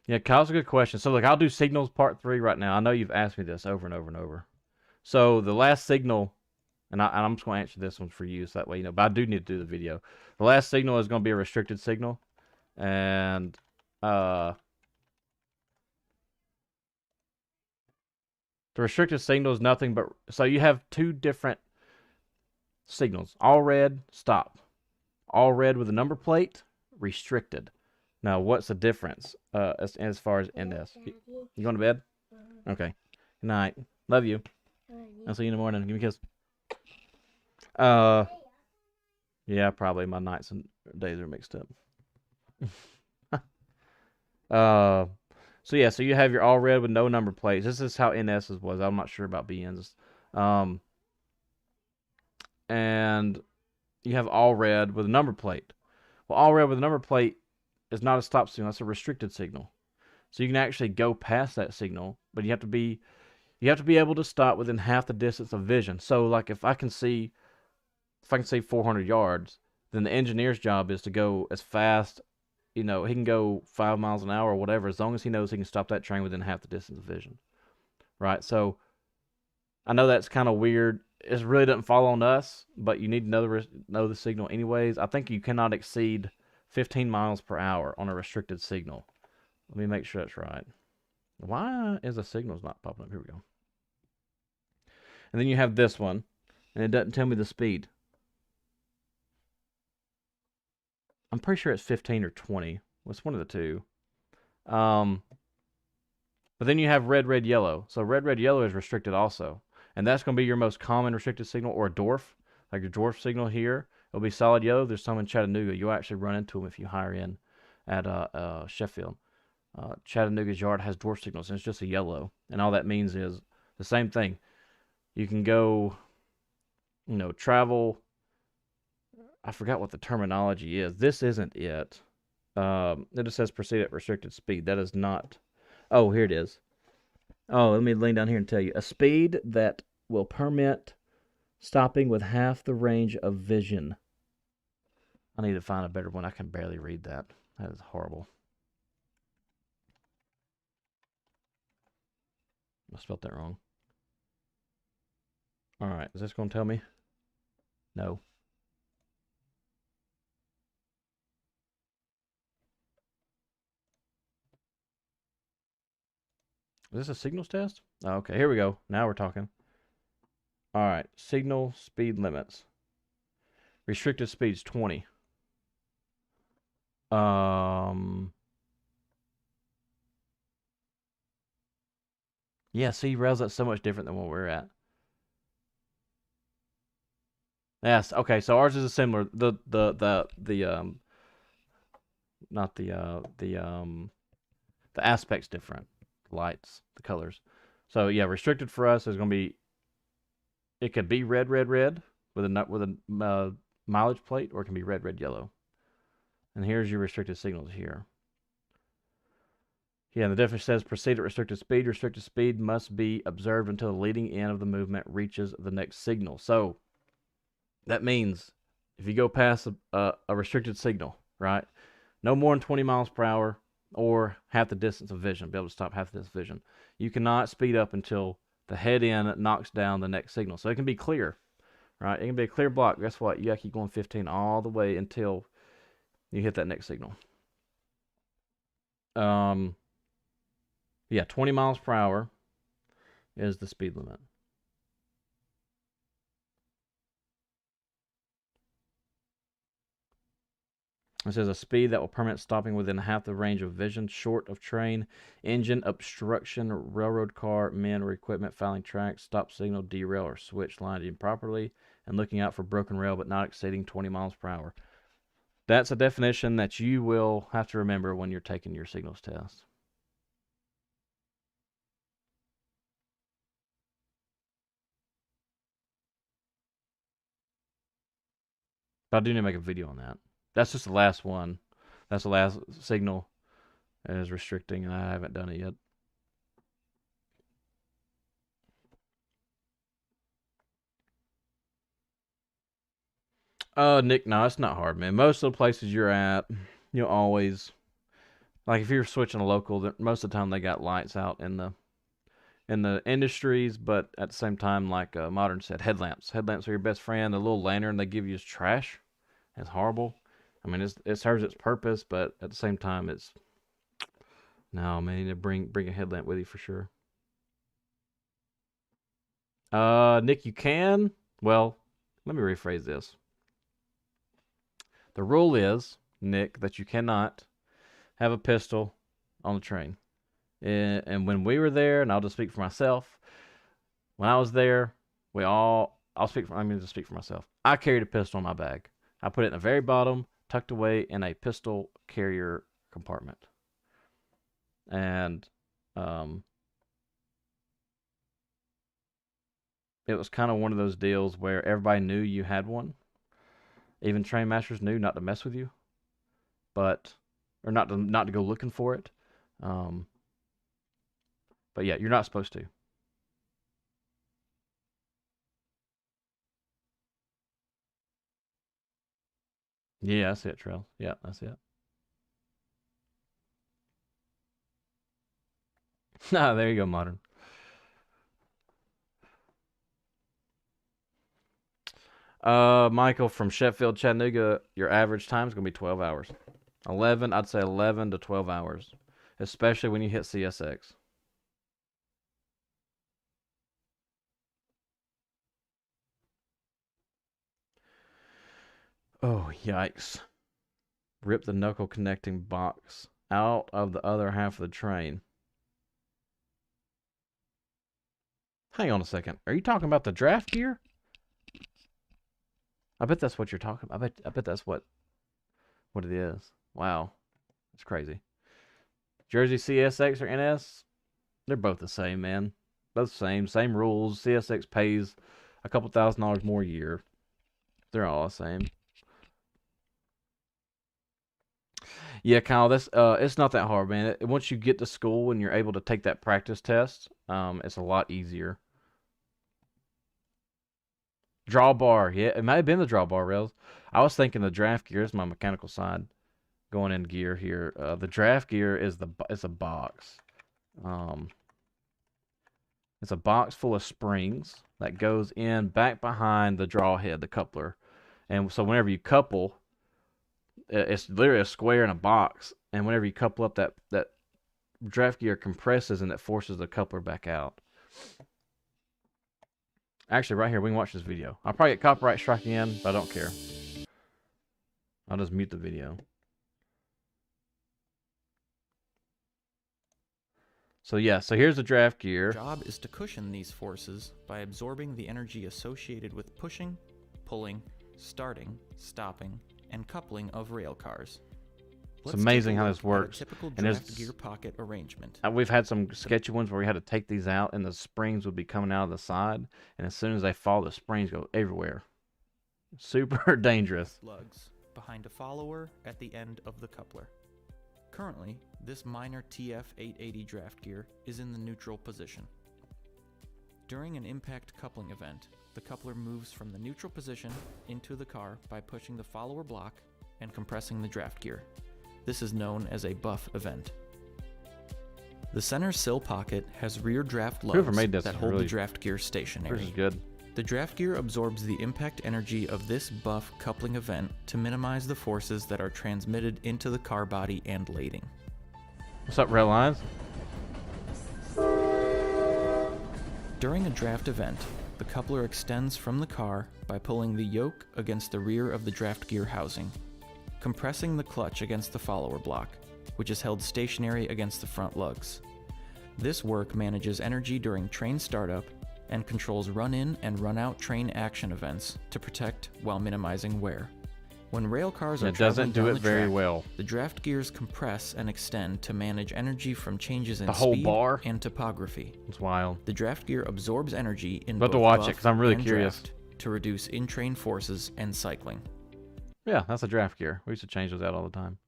Yeah, Kyle's a good question. So look, I'll do signals part 3 right now. I know you've asked me this over and over and over. So the last signal, and I'm just going to answer this one for you, so that way you know. But I do need to do the video. The last signal is going to be a restricted signal, and the restricted signal is nothing but, so you have two different signals: all red, stop; all red with a number plate, restricted. Now, what's the difference as far as in this? You going to bed? Okay. Good night. Love you. I'll see you in the morning. Give me a kiss. Uh, yeah, probably my nights and days are mixed up. uh, so yeah, so you have your all red with no number plates. This is how NS's was. I'm not sure about BN's. Um, and you have all red with a number plate. Well, all red with a number plate is not a stop signal. That's a restricted signal. So you can actually go past that signal, but you have to be able to stop within half the distance of vision. So like if I can see 400 yards, then the engineer's job is to go as fast. He can go 5 miles an hour or whatever, as long as he knows he can stop that train within half the distance of vision, right? So I know that's kind of weird. It really doesn't fall on us, but you need to know the signal anyways. I think you cannot exceed 15 miles per hour on a restricted signal. Let me make sure that's right. Why is the signals not popping up? Here we go. And then you have this one, and it doesn't tell me the speed. I'm pretty sure it's 15 or 20. It's one of the two. But then you have red, red, yellow. So red, red, yellow is restricted also. And that's going to be your most common restricted signal, or a dwarf. Like your dwarf signal here, it'll be solid yellow. There's some in Chattanooga. You'll actually run into them if you hire in at Sheffield. Chattanooga's yard has dwarf signals, and it's just a yellow. And all that means is the same thing. You can go, travel. I forgot what the terminology is. This isn't it. It just says proceed at restricted speed. That is not. Oh, here it is. Oh, let me lean down here and tell you. A speed that will permit stopping with half the range of vision. I need to find a better one. I can barely read that. That is horrible. I spelled that wrong. All right. Is this going to tell me? No. Is this a signals test? Oh, okay, here we go. Now we're talking. All right. Signal speed limits. Restricted speeds 20. Yeah, see, rails, that's so much different than what we're at. Yes, okay, so ours is a similar, not the aspect's different. Lights, the colors. So yeah, restricted for us is going to be, it could be red, red, red with a mileage plate, or it can be red, red, yellow. And here's your restricted signals here. Yeah, the definition says proceed at restricted speed. Restricted speed must be observed until the leading end of the movement reaches the next signal. So that means if you go past a restricted signal, right, no more than 20 miles per hour or half the distance of vision, be able to stop half the distance of vision, you cannot speed up until the head end knocks down the next signal. So it can be clear, right? It can be a clear block. Guess what? You got to keep going 15 all the way until you hit that next signal. Yeah, 20 miles per hour is the speed limit. It says a speed that will permit stopping within half the range of vision, short of train, engine, obstruction, railroad car, men or equipment fouling tracks, stop signal, derail, or switch line improperly, and looking out for broken rail but not exceeding 20 miles per hour. That's a definition that you will have to remember when you're taking your signals test. But I do need to make a video on that. That's just the last one. That's the last signal that is restricting, and I haven't done it yet. Nick, no, it's not hard, man. Most of the places you're at, you'll always, like if you're switching a local, most of the time they got lights out in the industries, but at the same time, like Modern said, headlamps. Headlamps are your best friend. The little lantern they give you is trash. It's horrible. I mean, it serves its purpose, but at the same time, it's no, man. You need to bring a headlamp with you for sure. Nick, you can. Well, let me rephrase this. The rule is, Nick, that you cannot have a pistol on the train. And when we were there, and I'll just speak for myself, when I was there, I'll speak for, I mean, just speak for myself. I carried a pistol in my bag. I put it in the very bottom, tucked away in a pistol carrier compartment. And it was kind of one of those deals where everybody knew you had one. Even train masters knew not to mess with you, or not to go looking for it. But yeah, you're not supposed to. Yeah, that's it, Trail. Yeah, that's it. Ah, there you go, Modern. Michael from Sheffield, Chattanooga, your average time is going to be 12 hours. 11, I'd say 11 to 12 hours, especially when you hit CSX. Oh, yikes. Rip the knuckle connecting box out of the other half of the train. Hang on a second. Are you talking about the draft gear? I bet that's what you're talking about. I bet that's what it is. Wow. That's crazy. Jersey CSX or NS? They're both the same, man. Both same rules. CSX pays a couple $1,000s more a year. They're all the same. Yeah, Kyle, that's it's not that hard, man. Once you get to school and you're able to take that practice test, it's a lot easier. Drawbar, yeah, it might have been the drawbar rails. I was thinking the draft gear is my mechanical side going in gear here. The draft gear is it's a box. Um, it's a box full of springs that goes in back behind the draw head, the coupler. And so whenever you couple, it's literally a square in a box. And whenever you couple up, that draft gear compresses and it forces the coupler back out. Actually, right here, we can watch this video. I'll probably get copyright strike again, but I don't care. I'll just mute the video. So yeah, so here's the draft gear. Job is to cushion these forces by absorbing the energy associated with pushing, pulling, starting, stopping, and coupling of rail cars. It's amazing how this works. Typical draft gear pocket arrangement. We've had some sketchy ones where we had to take these out, and the springs would be coming out of the side, and as soon as they fall, the springs go everywhere. Super dangerous. Lugs behind a follower at the end of the coupler. Currently, this minor TF880 draft gear is in the neutral position. During an impact coupling event, the coupler moves from the neutral position into the car by pushing the follower block and compressing the draft gear. This is known as a buff event. The center sill pocket has rear draft lugs that hold the draft gear stationary. This is good. The draft gear absorbs the impact energy of this buff coupling event to minimize the forces that are transmitted into the car body and lading. What's up, Rail Lines? During a draft event, the coupler extends from the car by pulling the yoke against the rear of the draft gear housing. compressing the clutch against the follower block, which is held stationary against the front lugs. This work manages energy during train startup and controls run-in and run-out train action events to protect while minimizing wear. When rail cars are traveling down the track, the draft gears compress and extend to manage energy from changes in speed and topography. It's wild. The draft gear absorbs energy in both buff it, 'cause I'm really and curious. draft to reduce in-train forces and cycling. Yeah, that's a draft gear. We used to change those out all the time.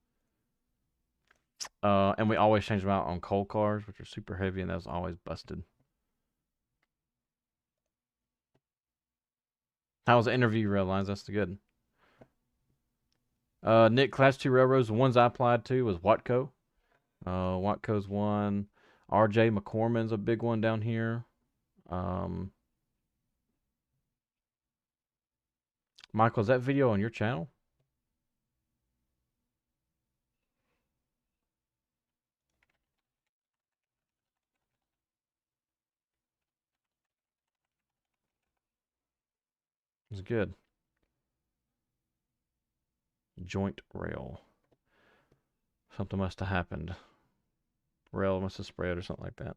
And we always change them out on coal cars, which are super heavy, and that was always busted. How was the interview rail lines? That's good. Nick, Class 2 railroads, the ones I applied to was Watco. Watco's one. RJ McCormick's a big one down here. Michael, is that video on your channel? It's good. Joint rail. Something must have happened. Rail must have spread or something like that.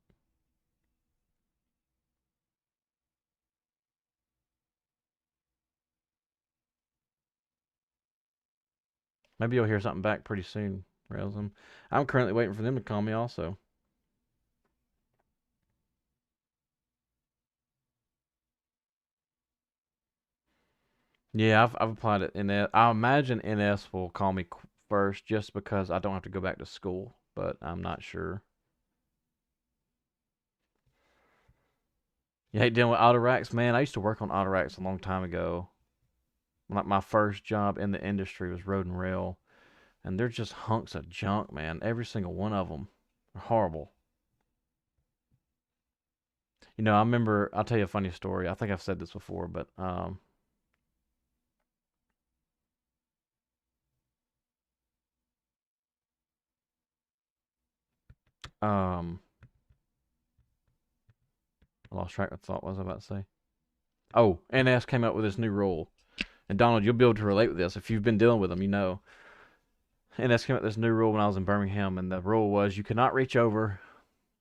Maybe you'll hear something back pretty soon, Rails. I'm currently waiting for them to call me also. Yeah, I've applied it in NS. I imagine NS will call me first just because I don't have to go back to school, but I'm not sure. You hate dealing with auto racks? Man, I used to work on auto racks a long time ago. Like my first job in the industry was road and rail, and they're just hunks of junk, man. Every single one of them are horrible. You know, I remember. I'll tell you a funny story. I think I've said this before, but I lost track of thought. What was I about to say? Oh, NS came up with this new rule, and Donald, you'll be able to relate with this if you've been dealing with them. You know, NS came up with this new rule when I was in Birmingham, and the rule was you could not reach over,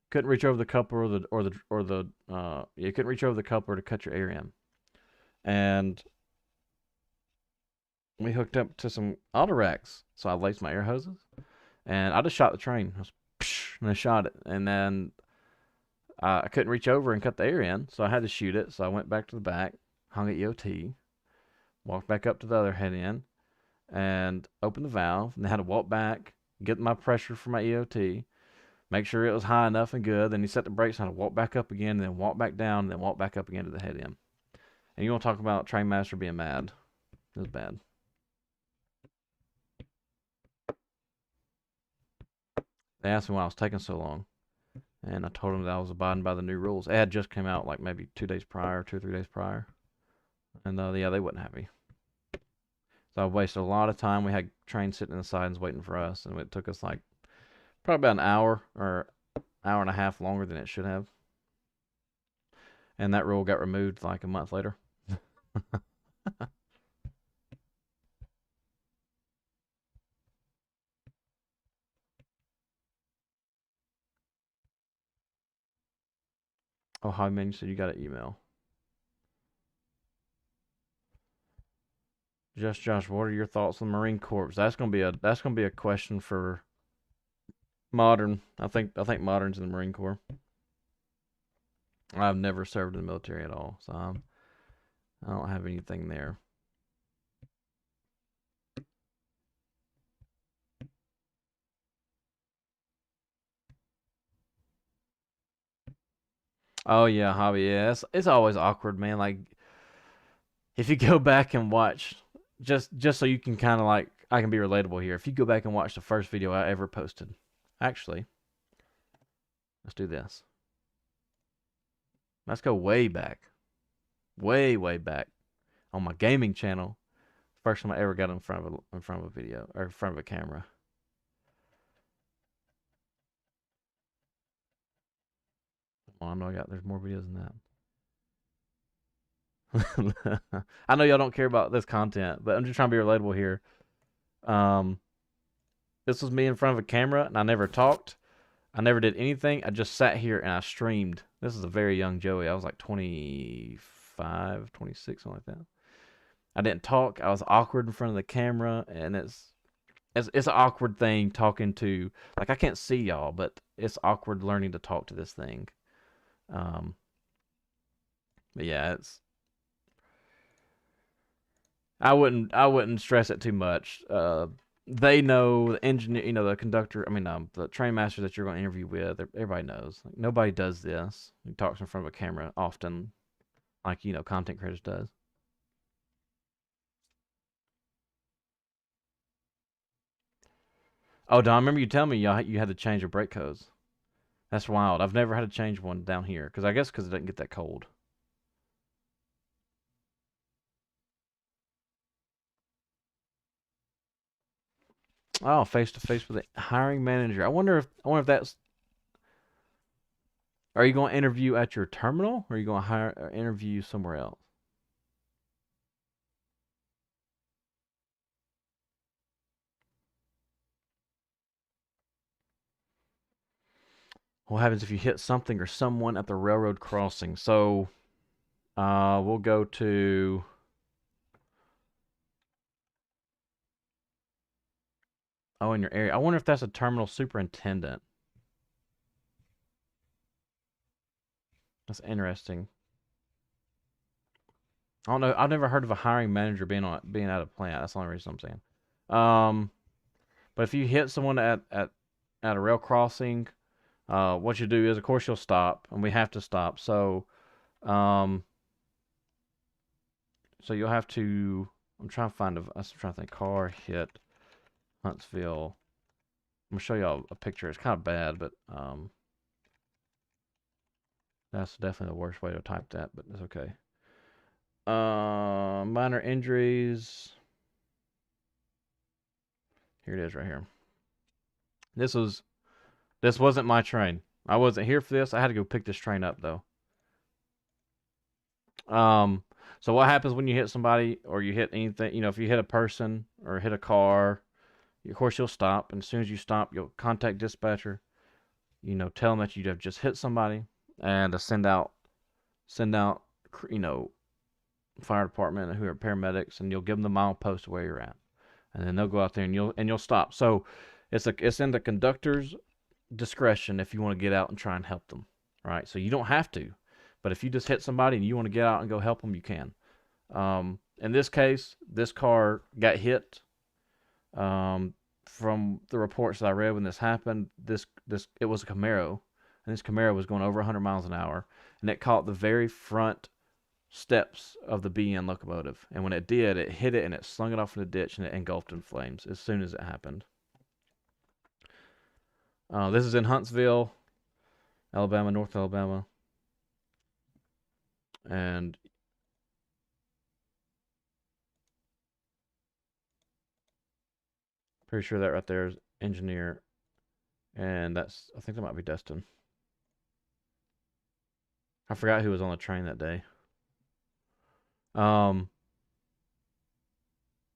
couldn't reach over the coupler you couldn't reach over the coupler to cut your air in, and we hooked up to some auto racks, so I laced my air hoses, and I just shot the train. And I shot it, and then I couldn't reach over and cut the air in, so I had to shoot it. So I went back to the back, hung at EOT, walked back up to the other head end, and opened the valve. And I had to walk back, get my pressure for my EOT, make sure it was high enough and good. Then you set the brakes, and I had to walk back up again, and then walk back down, and then walk back up again to the head end. And you want to talk about train master being mad? It was bad. They asked me why I was taking so long, and I told them that I was abiding by the new rules. It had just came out like maybe 2 days prior, 2 or 3 days prior, and yeah, they wasn't happy. So I wasted a lot of time. We had trains sitting in the sides waiting for us, and it took us like probably about an hour or hour and a half longer than it should have. And that rule got removed like a month later. Oh, hi man, you said you got an email. Just Josh, what are your thoughts on the Marine Corps? That's gonna be a question for modern. I think modern's in the Marine Corps. I've never served in the military at all, so I don't have anything there. Oh yeah, hobby. Yeah, it's always awkward, man. Like if you go back and watch, just so you can kind of like I can be relatable here. If you go back and watch the first video I ever posted, actually, let's do this. Let's go way back, way back on my gaming channel. First time I ever got in front of a video or in front of a camera. Well, I know there's more videos than that. I know y'all don't care about this content, but I'm just trying to be relatable here. Um, this was me in front of a camera, and I never talked. I never did anything. I just sat here and I streamed. This is a very young Joey. I was like 25, 26, something like that. I didn't talk. I was awkward in front of the camera, and it's an awkward thing talking to, like, I can't see y'all, but it's awkward learning to talk to this thing. Um, but yeah, it's I wouldn't stress it too much. They know the engineer, the conductor. I mean, the train master that you're going to interview with. Everybody knows. Like, nobody does this. He talks in front of a camera often, like content creators does. Oh, Don, I remember you telling me you had to change your brake codes. That's wild. I've never had to change one down here because I guess because it doesn't get that cold. Oh, face to face with the hiring manager. I wonder if that's. Are you going to interview at your terminal, or are you going to hire interview somewhere else? What happens if you hit something or someone at the railroad crossing? So, we'll go to. Oh, in your area. I wonder if that's a terminal superintendent. That's interesting. I don't know. I've never heard of a hiring manager being at a plant. That's the only reason I'm saying. Um, but if you hit someone at a rail crossing, what you do is, of course, you'll stop, and we have to stop. Um, so you'll have to. I'm trying to find a. I'm trying to think. Car hit Huntsville. I'm gonna show y'all a picture. It's kind of bad, but that's definitely the worst way to type that. But it's okay. Minor injuries. Here it is, right here. This was this wasn't my train. I wasn't here for this. I had to go pick this train up though. Um, so what happens when you hit somebody or you hit anything? If you hit a person or hit a car, of course you'll stop. And as soon as you stop, you'll contact dispatcher. Tell them that you have just hit somebody, and to send out, fire department and who are paramedics, and you'll give them the mile post where you're at, and then they'll go out there and you'll stop. So it's in the conductor's discretion if you want to get out and try and help them, right? So you don't have to, but if you just hit somebody and you want to get out and go help them, you can. In this case, this car got hit. From the reports that I read when this happened, this it was a Camaro, and this Camaro was going over 100 miles an hour, and it caught the very front steps of the BN locomotive. And when it did, it hit it and it slung it off in the ditch and it engulfed in flames as soon as it happened. This is in Huntsville, Alabama, North Alabama, and pretty sure that right there is engineer, and I think that might be Destin. I forgot who was on the train that day. Um,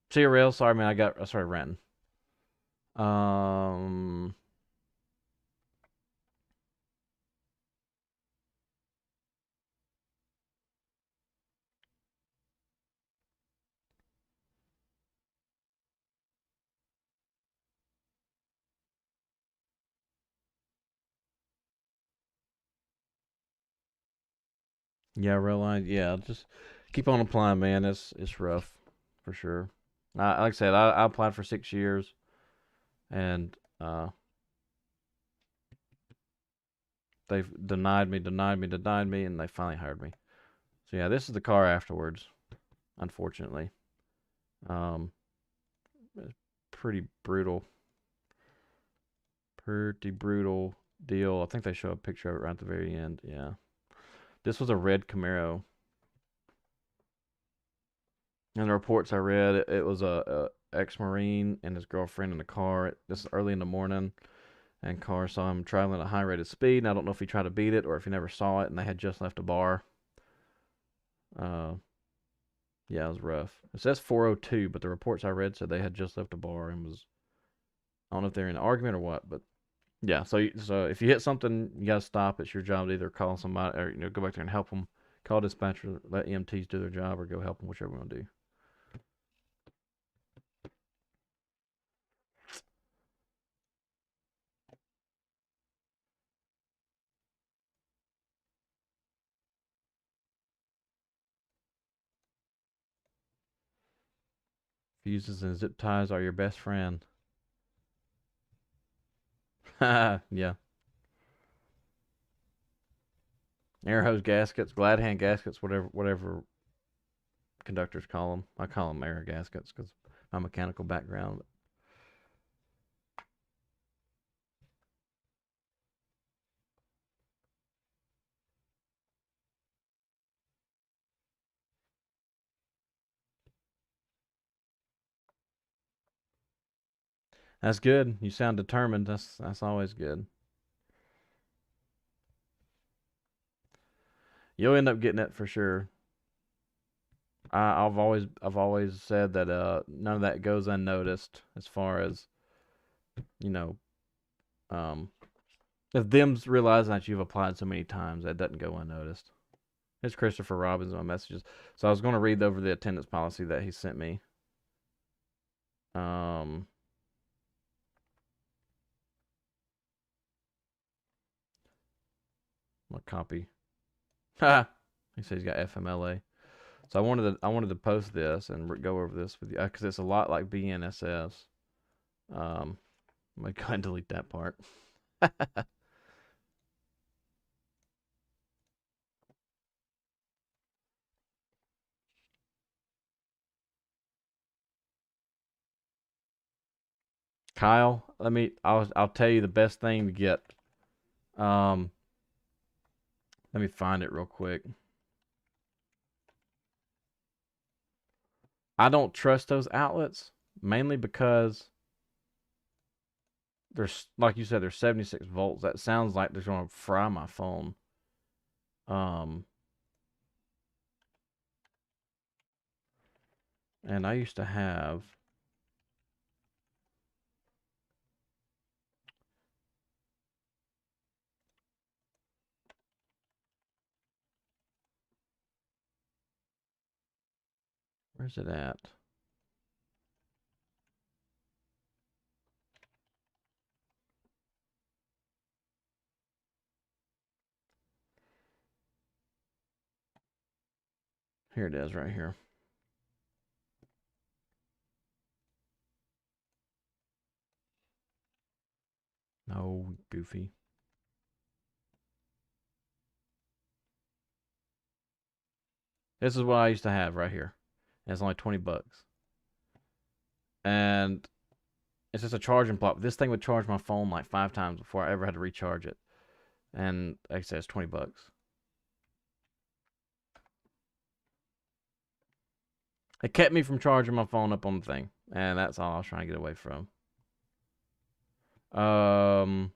See you, rail. Sorry, man. I started ranting. Um, yeah, rail line. Yeah, just keep on applying, man. It's rough for sure. Like I said, I applied for 6 years, and they've denied me, and they finally hired me. So yeah, this is the car afterwards. Unfortunately, um, it's pretty brutal, pretty brutal deal. I think they show a picture of it right at the very end. Yeah, this was a red Camaro. In the reports I read, it was a ex-marine and his girlfriend in the car. This is early in the morning, and car saw him traveling at a high rate of speed. And I don't know if he tried to beat it or if he never saw it, and they had just left a bar. Uh, Yeah, it was rough. It says 402, but the reports I read said they had just left a bar and was, I don't know if they're in an argument or what, but yeah. So if you hit something, you gotta stop. It's your job to either call somebody or go back there and help them. Call dispatcher, let EMTs do their job, or go help them, whichever you want to do. Fuses and zip ties are your best friend. Yeah. Air hose gaskets, glad hand gaskets, whatever conductors call them. I call them air gaskets because my mechanical background. That's good. You sound determined. That's always good. You'll end up getting it for sure. I've always said that none of that goes unnoticed as far as you know um if them's realizing that you've applied so many times that doesn't go unnoticed. It's Christopher Robbins on messages. So I was going to read over the attendance policy that he sent me. Um, my copy. Ha! He says he's got FMLA. So I wanted to post this and go over this with you because it's a lot like BNSS. I'm gonna go ahead and delete that part. Kyle, I'll tell you the best thing to get. Um, let me find it real quick. I don't trust those outlets mainly because there's like you said, there's 76 volts. That sounds like they're going to fry my phone. Um, and I used to have. Where's it at? Here it is, right here. No, goofy. This is what I used to have right here. And it's only $20. And it's just a charging block. This thing would charge my phone like 5 times before I ever had to recharge it. And like I said, it's $20. It kept me from charging my phone up on the thing. And that's all I was trying to get away from. Um,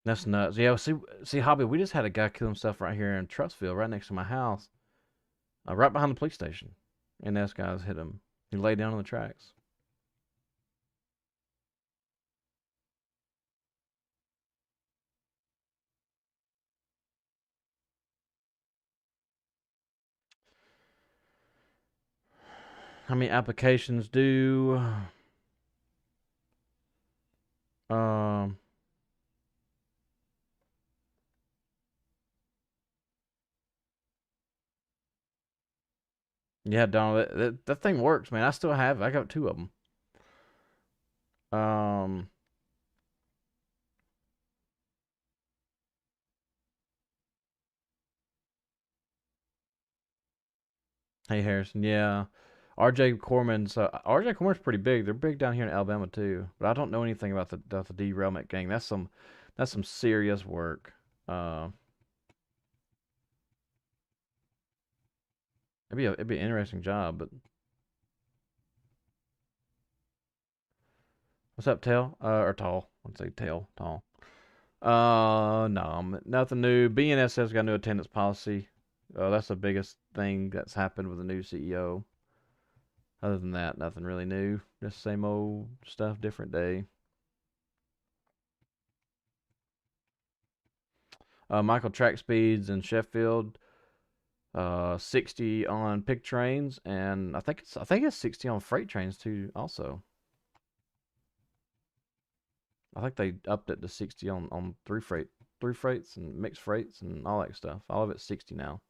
that's nuts. Yeah, see, Hobby, we just had a guy kill himself right here in Trussville, right next to my house, right behind the police station. And this guy's hit him. He laid down on the tracks. How many applications do? Um, yeah, Donald, that thing works, man. I still have it. I got two of them. Um, hey Harrison, yeah. RJ Corman's RJ Corman's pretty big. They're big down here in Alabama too. But I don't know anything about the derailment gang. That's some serious work. Uh, it'd be an interesting job, but What's up, Tail? Or Tall? Let's say Tail, Tall. No, nothing new. BNSF's got a new attendance policy. That's the biggest thing that's happened with the new CEO. Other than that, nothing really new. Just same old stuff, different day. Michael track speeds in Sheffield. 60 on pick trains, and I think it's 60 on freight trains too. Also, I think they upped it to 60 on three freights and mixed freights and all that stuff. All of it's 60 now.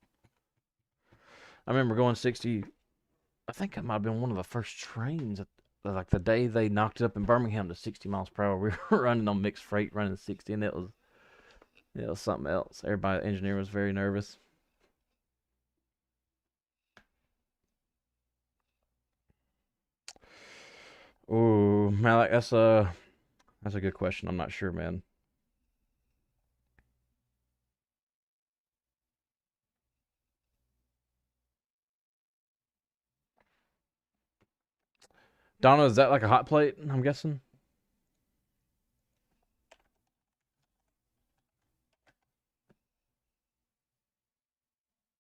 I remember going 60. I think it might have been one of the first trains. Like the day they knocked it up in Birmingham to 60 miles per hour. We were running on mixed freight, running 60, and it was something else. Everybody, the engineer was very nervous. Ooh, Malik, that's a good question. I'm not sure, man. Donna, is that like a hot plate? I'm guessing.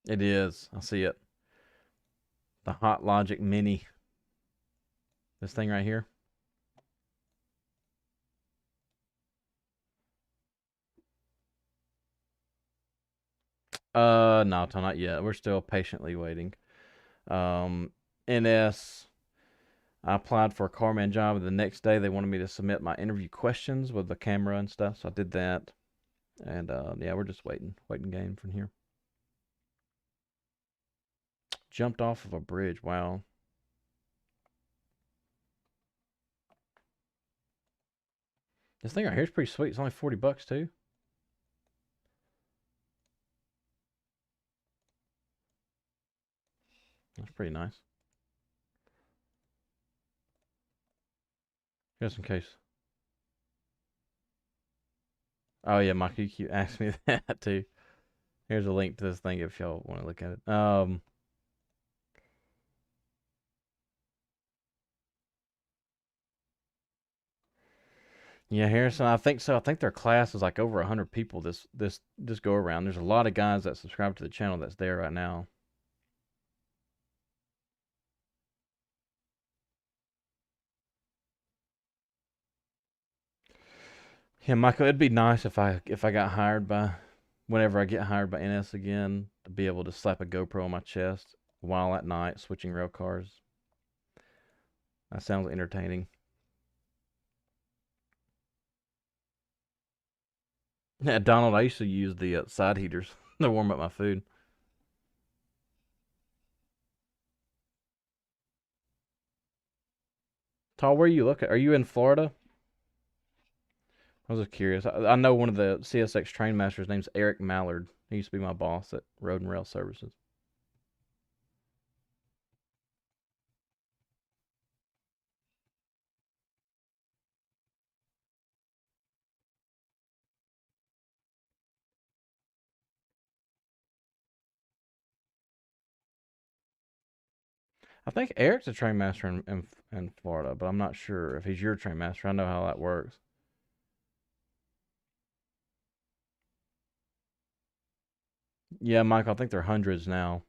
It is. I see it. The Hot Logic Mini. This thing right here. No, not yet. We're still patiently waiting. NS. I applied for a carman job, and the next day they wanted me to submit my interview questions with the camera and stuff. So I did that, and yeah, we're just waiting game from here. Jumped off of a bridge. Wow. This thing right here is pretty sweet. It's only $40 too. That's pretty nice. Just in case. Oh yeah, Mike, you keep asking me that too. Here's a link to this thing if y'all want to look at it. Yeah, Harrison, I think so. I think their class is like over 100 people this go around. There's a lot of guys that subscribe to the channel that's there right now. Yeah, Michael, it'd be nice if I got hired by whenever I get hired by NS again to be able to slap a GoPro on my chest while at night switching rail cars. That sounds entertaining. Yeah, Donald, I used to use the side heaters to warm up my food. Tall, where you look at? Are you in Florida? I was just curious. I know one of the CSX train masters name's Eric Mallard. He used to be my boss at Road and Rail Services. I think Eric's a train master in Florida, but I'm not sure if he's your train master. I know how that works. Yeah, Michael, I think they're hundreds now.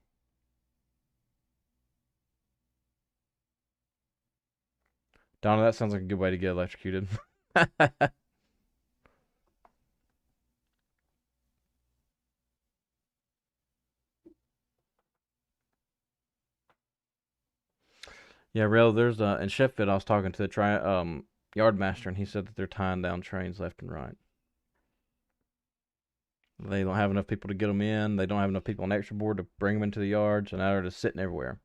Donna, that sounds like a good way to get electrocuted. Yeah, real. There's in Sheffield. I was talking to the yard master, and he said that they're tying down trains left and right. They don't have enough people to get them in. They don't have enough people on extra board to bring them into the yards, and now they're just sitting everywhere.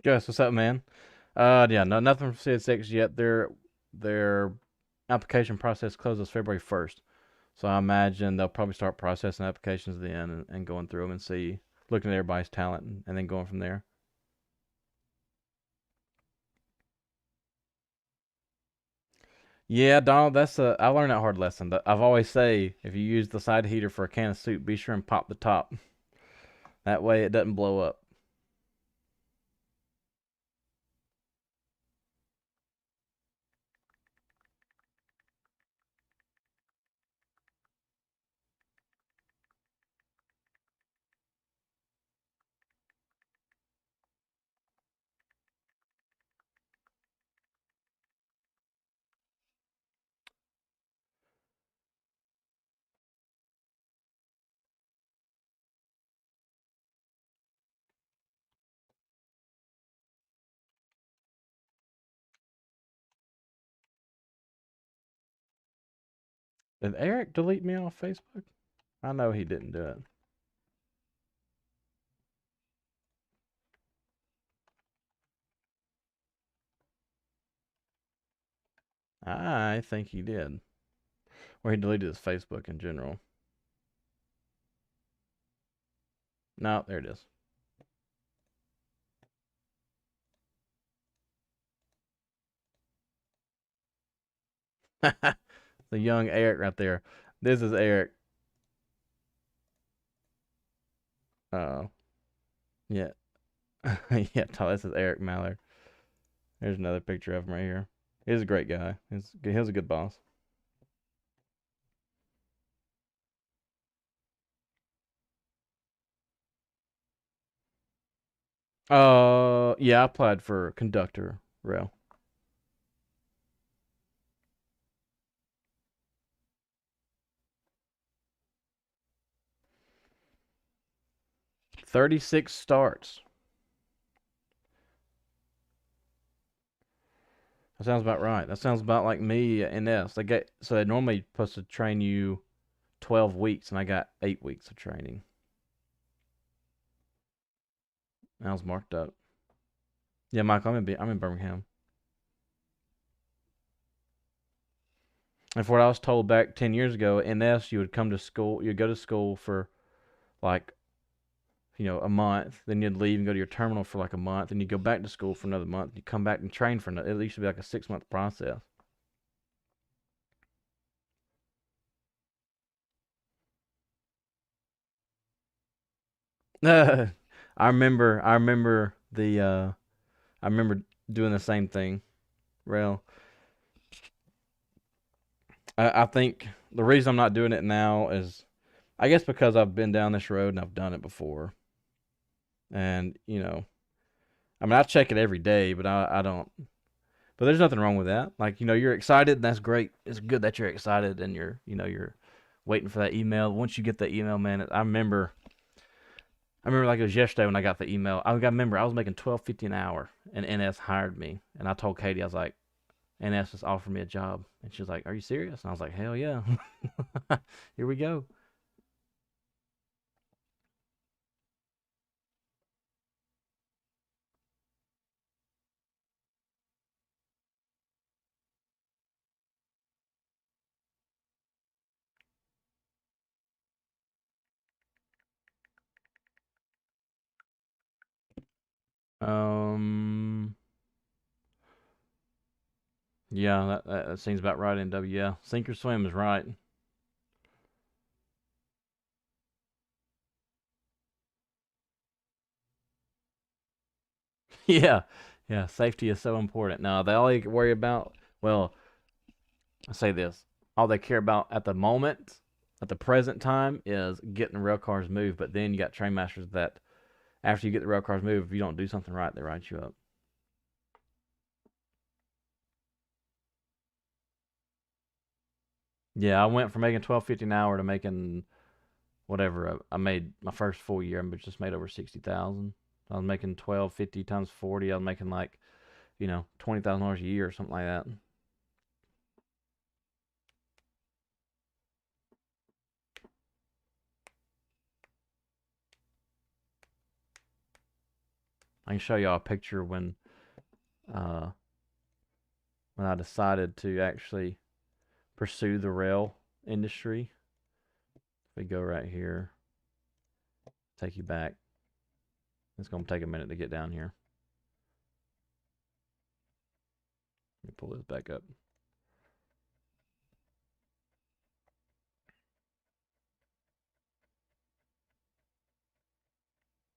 Gus, what's up, man? Yeah, no, nothing from CSX yet. They're application process closes February 1st. So I imagine they'll probably start processing applications then and going through them and see, looking at everybody's talent and then going from there. Yeah, Donald, I learned that hard lesson. I've always say if you use the side heater for a can of soup, be sure and pop the top. That way it doesn't blow up. Did Eric delete me off Facebook? I know he didn't do it. I think he did. Or he deleted his Facebook in general. No, there it is. The young Eric right there. This is Eric. Oh, yeah. Yeah, this is Eric Mallard. There's another picture of him right here. He's a great guy. He was a good boss. Yeah, I applied for conductor rail. 36 starts. That sounds about right. That sounds about like me in S. They normally supposed to train you 12 weeks, and I got 8 weeks of training. I was marked up. Yeah, Michael, I'm in Birmingham. And for what I was told back 10 years ago, in S, you would come to school, you'd go to school for like a month, then you'd leave and go to your terminal for like a month, and you go back to school for another month. You come back and train for another. It used to be like a 6 month process. I remember doing the same thing. Well, I think the reason I'm not doing it now is, I guess, because I've been down this road and I've done it before, and I mean, I check it every day, but I don't. But there's nothing wrong with that. Like, you're excited, and that's great. It's good that you're excited and you're waiting for that email. Once you get that email, man, I remember like it was yesterday when I got the email. Remember I was making 12.50 an hour, and NS hired me, and I told Katie, I was like, NS just offered me a job, and she was like, "Are you serious?" And I was like, "Hell yeah, here we go." Um, yeah, that seems about right. NW, yeah, sink or swim is right. Yeah, yeah, safety is so important. Now they all you worry about. Well, I say this: all they care about at the moment, at the present time, is getting the rail cars moved. But then you got train masters that, after you get the rail cars moved, if you don't do something right, they write you up. Yeah, I went from making 12.50 an hour to making whatever. I made my first full year, I just made over 60,000. I was making 12.50 times 40. I was making like $20,000 a year or something like that. I can show y'all a picture uh when I decided to actually pursue the rail industry. If we go right here, take you back. It's going to take a minute to get down here. Let me pull this back up.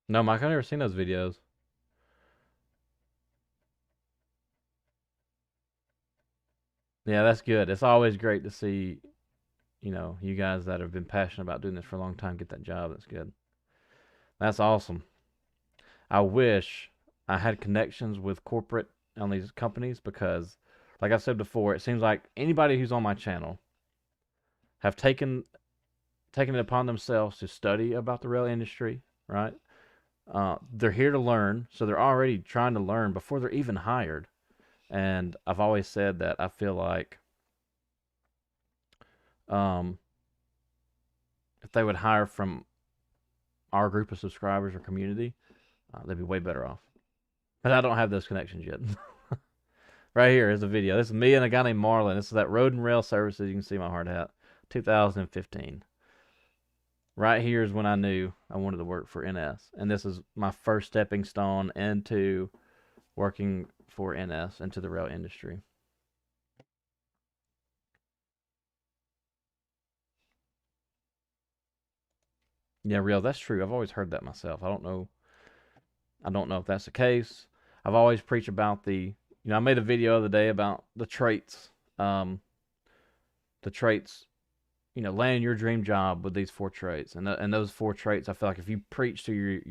No, Mike, I've never seen those videos. Yeah, that's good. It's always great to see, you guys that have been passionate about doing this for a long time get that job. That's good. That's awesome. I wish I had connections with corporate on these companies because, like I said before, it seems like anybody who's on my channel have taken it upon themselves to study about the rail industry, right? They're here to learn, so they're already trying to learn before they're even hired. And I've always said that I feel like um, if they would hire from our group of subscribers or community, they'd be way better off. But I don't have those connections yet. Right here is a video. This is me and a guy named Marlon. This is that Road and Rail Services. You can see my hard hat. 2015. Right here is when I knew I wanted to work for NS. And this is my first stepping stone into working for NS, into the rail industry. Yeah, real. That's true. I've always heard that myself. I don't know. I don't know if that's the case. I've always preached about I made a video the other day about the traits. The traits, land your dream job with these four traits, and those four traits. I feel like if you preach to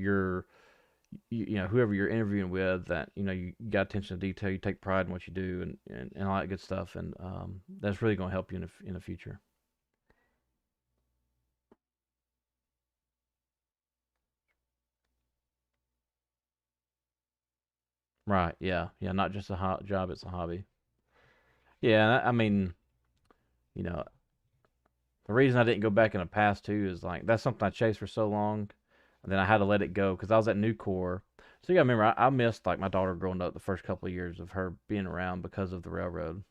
whoever you're interviewing with, that you got attention to detail, you take pride in what you do, and all that good stuff, and that's really going to help you in the future. Right? Yeah, yeah. Not just a hot job; it's a hobby. Yeah, I mean, you know, the reason I didn't go back in the past too is like that's something I chased for so long, and then I had to let it go because I was at Nucor. So you gotta remember, I missed like my daughter growing up the first couple of years of her being around because of the railroad.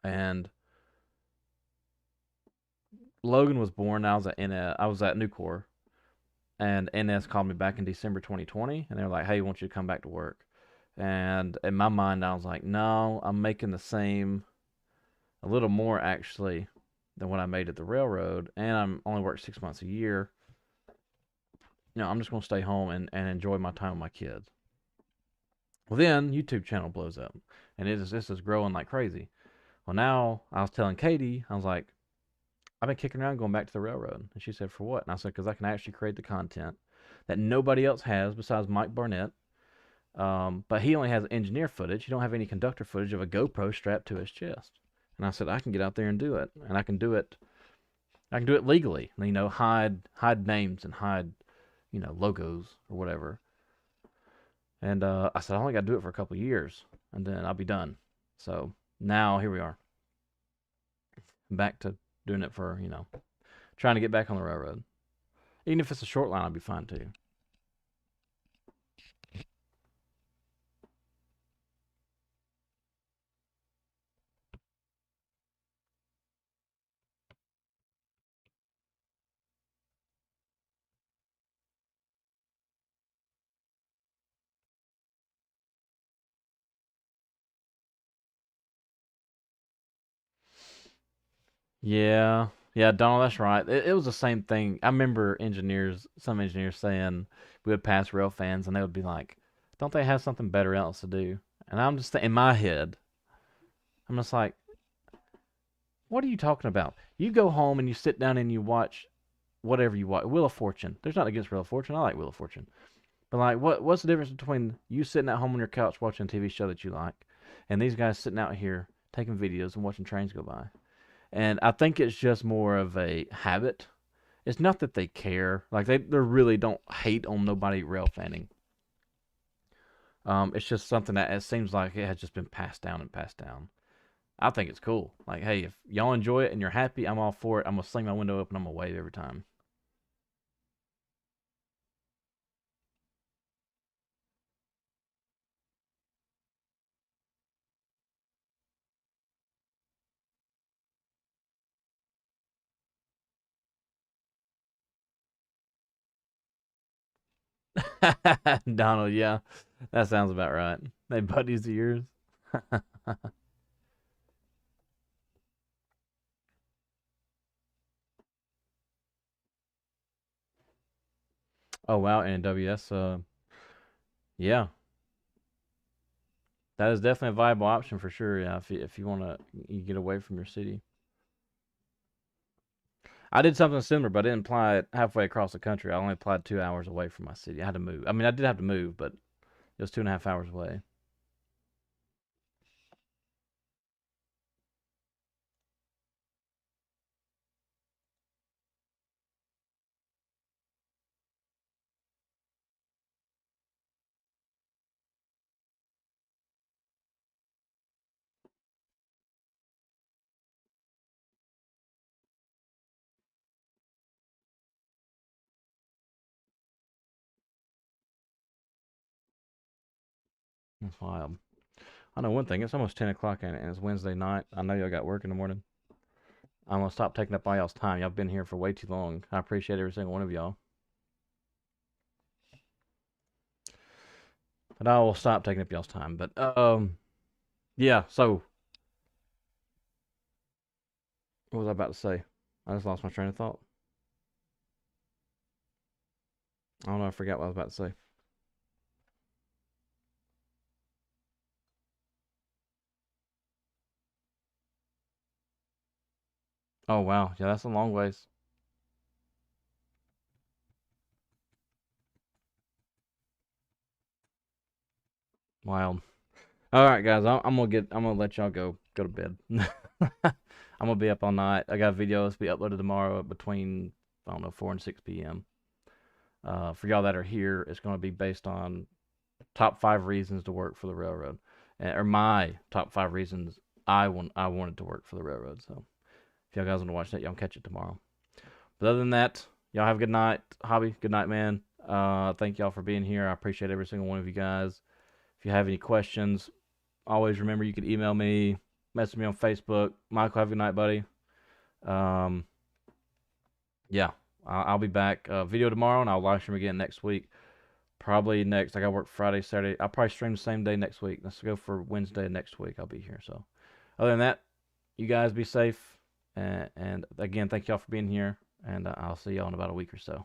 And Logan was born. I was at Nucor, and NS called me back in December 2020, and they were like, "Hey, we want you to come back to work." And in my mind, I was like, "No, I'm making the same, a little more actually, than what I made at the railroad, and I'm only work 6 months a year. I'm just gonna stay home and enjoy my time with my kids." Well, then YouTube channel blows up, and this is growing like crazy. Well, now I was telling Katie, I was like, I've been kicking around going back to the railroad. And she said, for what? And I said, because I can actually create the content that nobody else has besides Mike Barnett. But he only has engineer footage. He don't have any conductor footage of a GoPro strapped to his chest. And I said, I can get out there and do it. And I can do it. I can do it legally. Hide names and hide, logos or whatever. And I said, I only got to do it for a couple of years, and then I'll be done. So now here we are, back to doing it for trying to get back on the railroad. Even if it's a short line, I'll be fine too. Yeah, yeah, Donald, that's right. It was the same thing. I remember some engineers saying we would pass rail fans, and they would be like, "Don't they have something better else to do?" And I'm just in my head, I'm just like, "What are you talking about? You go home and you sit down and you watch whatever you watch. Wheel of Fortune. There's nothing against Wheel of Fortune. I like Wheel of Fortune. But like, what's the difference between you sitting at home on your couch watching a TV show that you like, and these guys sitting out here taking videos and watching trains go by? And I think it's just more of a habit. It's not that they care. Like they really don't hate on nobody rail fanning. It's just something that it seems like it has just been passed down and passed down. I think it's cool. Like, hey, if y'all enjoy it and you're happy, I'm all for it. I'm gonna sling my window up and I'm gonna wave every time. Donald, yeah, that sounds about right. They buddies of yours. Oh wow, NWS. Yeah, that is definitely a viable option for sure. Yeah, if you want to you get away from your city. I did something similar, but I didn't apply it halfway across the country. I only applied 2 hours away from my city. I had to move. I mean, I did have to move, but it was 2.5 hours away. That's wild. I know one thing. It's almost 10 o'clock and it's Wednesday night. I know y'all got work in the morning. I'm gonna stop taking up all y'all's time. Y'all been here for way too long. I appreciate every single one of y'all, but I will stop taking up y'all's time. But yeah. So what was I about to say? I just lost my train of thought. I don't know. I forgot what I was about to say. Oh wow. Yeah, that's a long ways. Wild. All right, guys. I'm gonna let y'all go to bed. I'm gonna be up all night. I got videos to be uploaded tomorrow between I don't know 4 and 6 p.m. For y'all that are here, it's gonna be based on top 5 reasons to work for the railroad, or my top 5 reasons I wanted to work for the railroad. So if y'all guys want to watch that, y'all can catch it tomorrow. But other than that, y'all have a good night, Hobby. Good night, man. Thank y'all for being here. I appreciate every single one of you guys. If you have any questions, always remember you can email me, message me on Facebook. Michael, have a good night, buddy. Um, yeah, I'll be back. Video tomorrow, and I'll live stream again next week. Probably next. I got to work Friday, Saturday. I'll probably stream the same day next week. Let's go for Wednesday next week. I'll be here. So, other than that, you guys be safe. And again, thank y'all for being here. And I'll see y'all in about a week or so.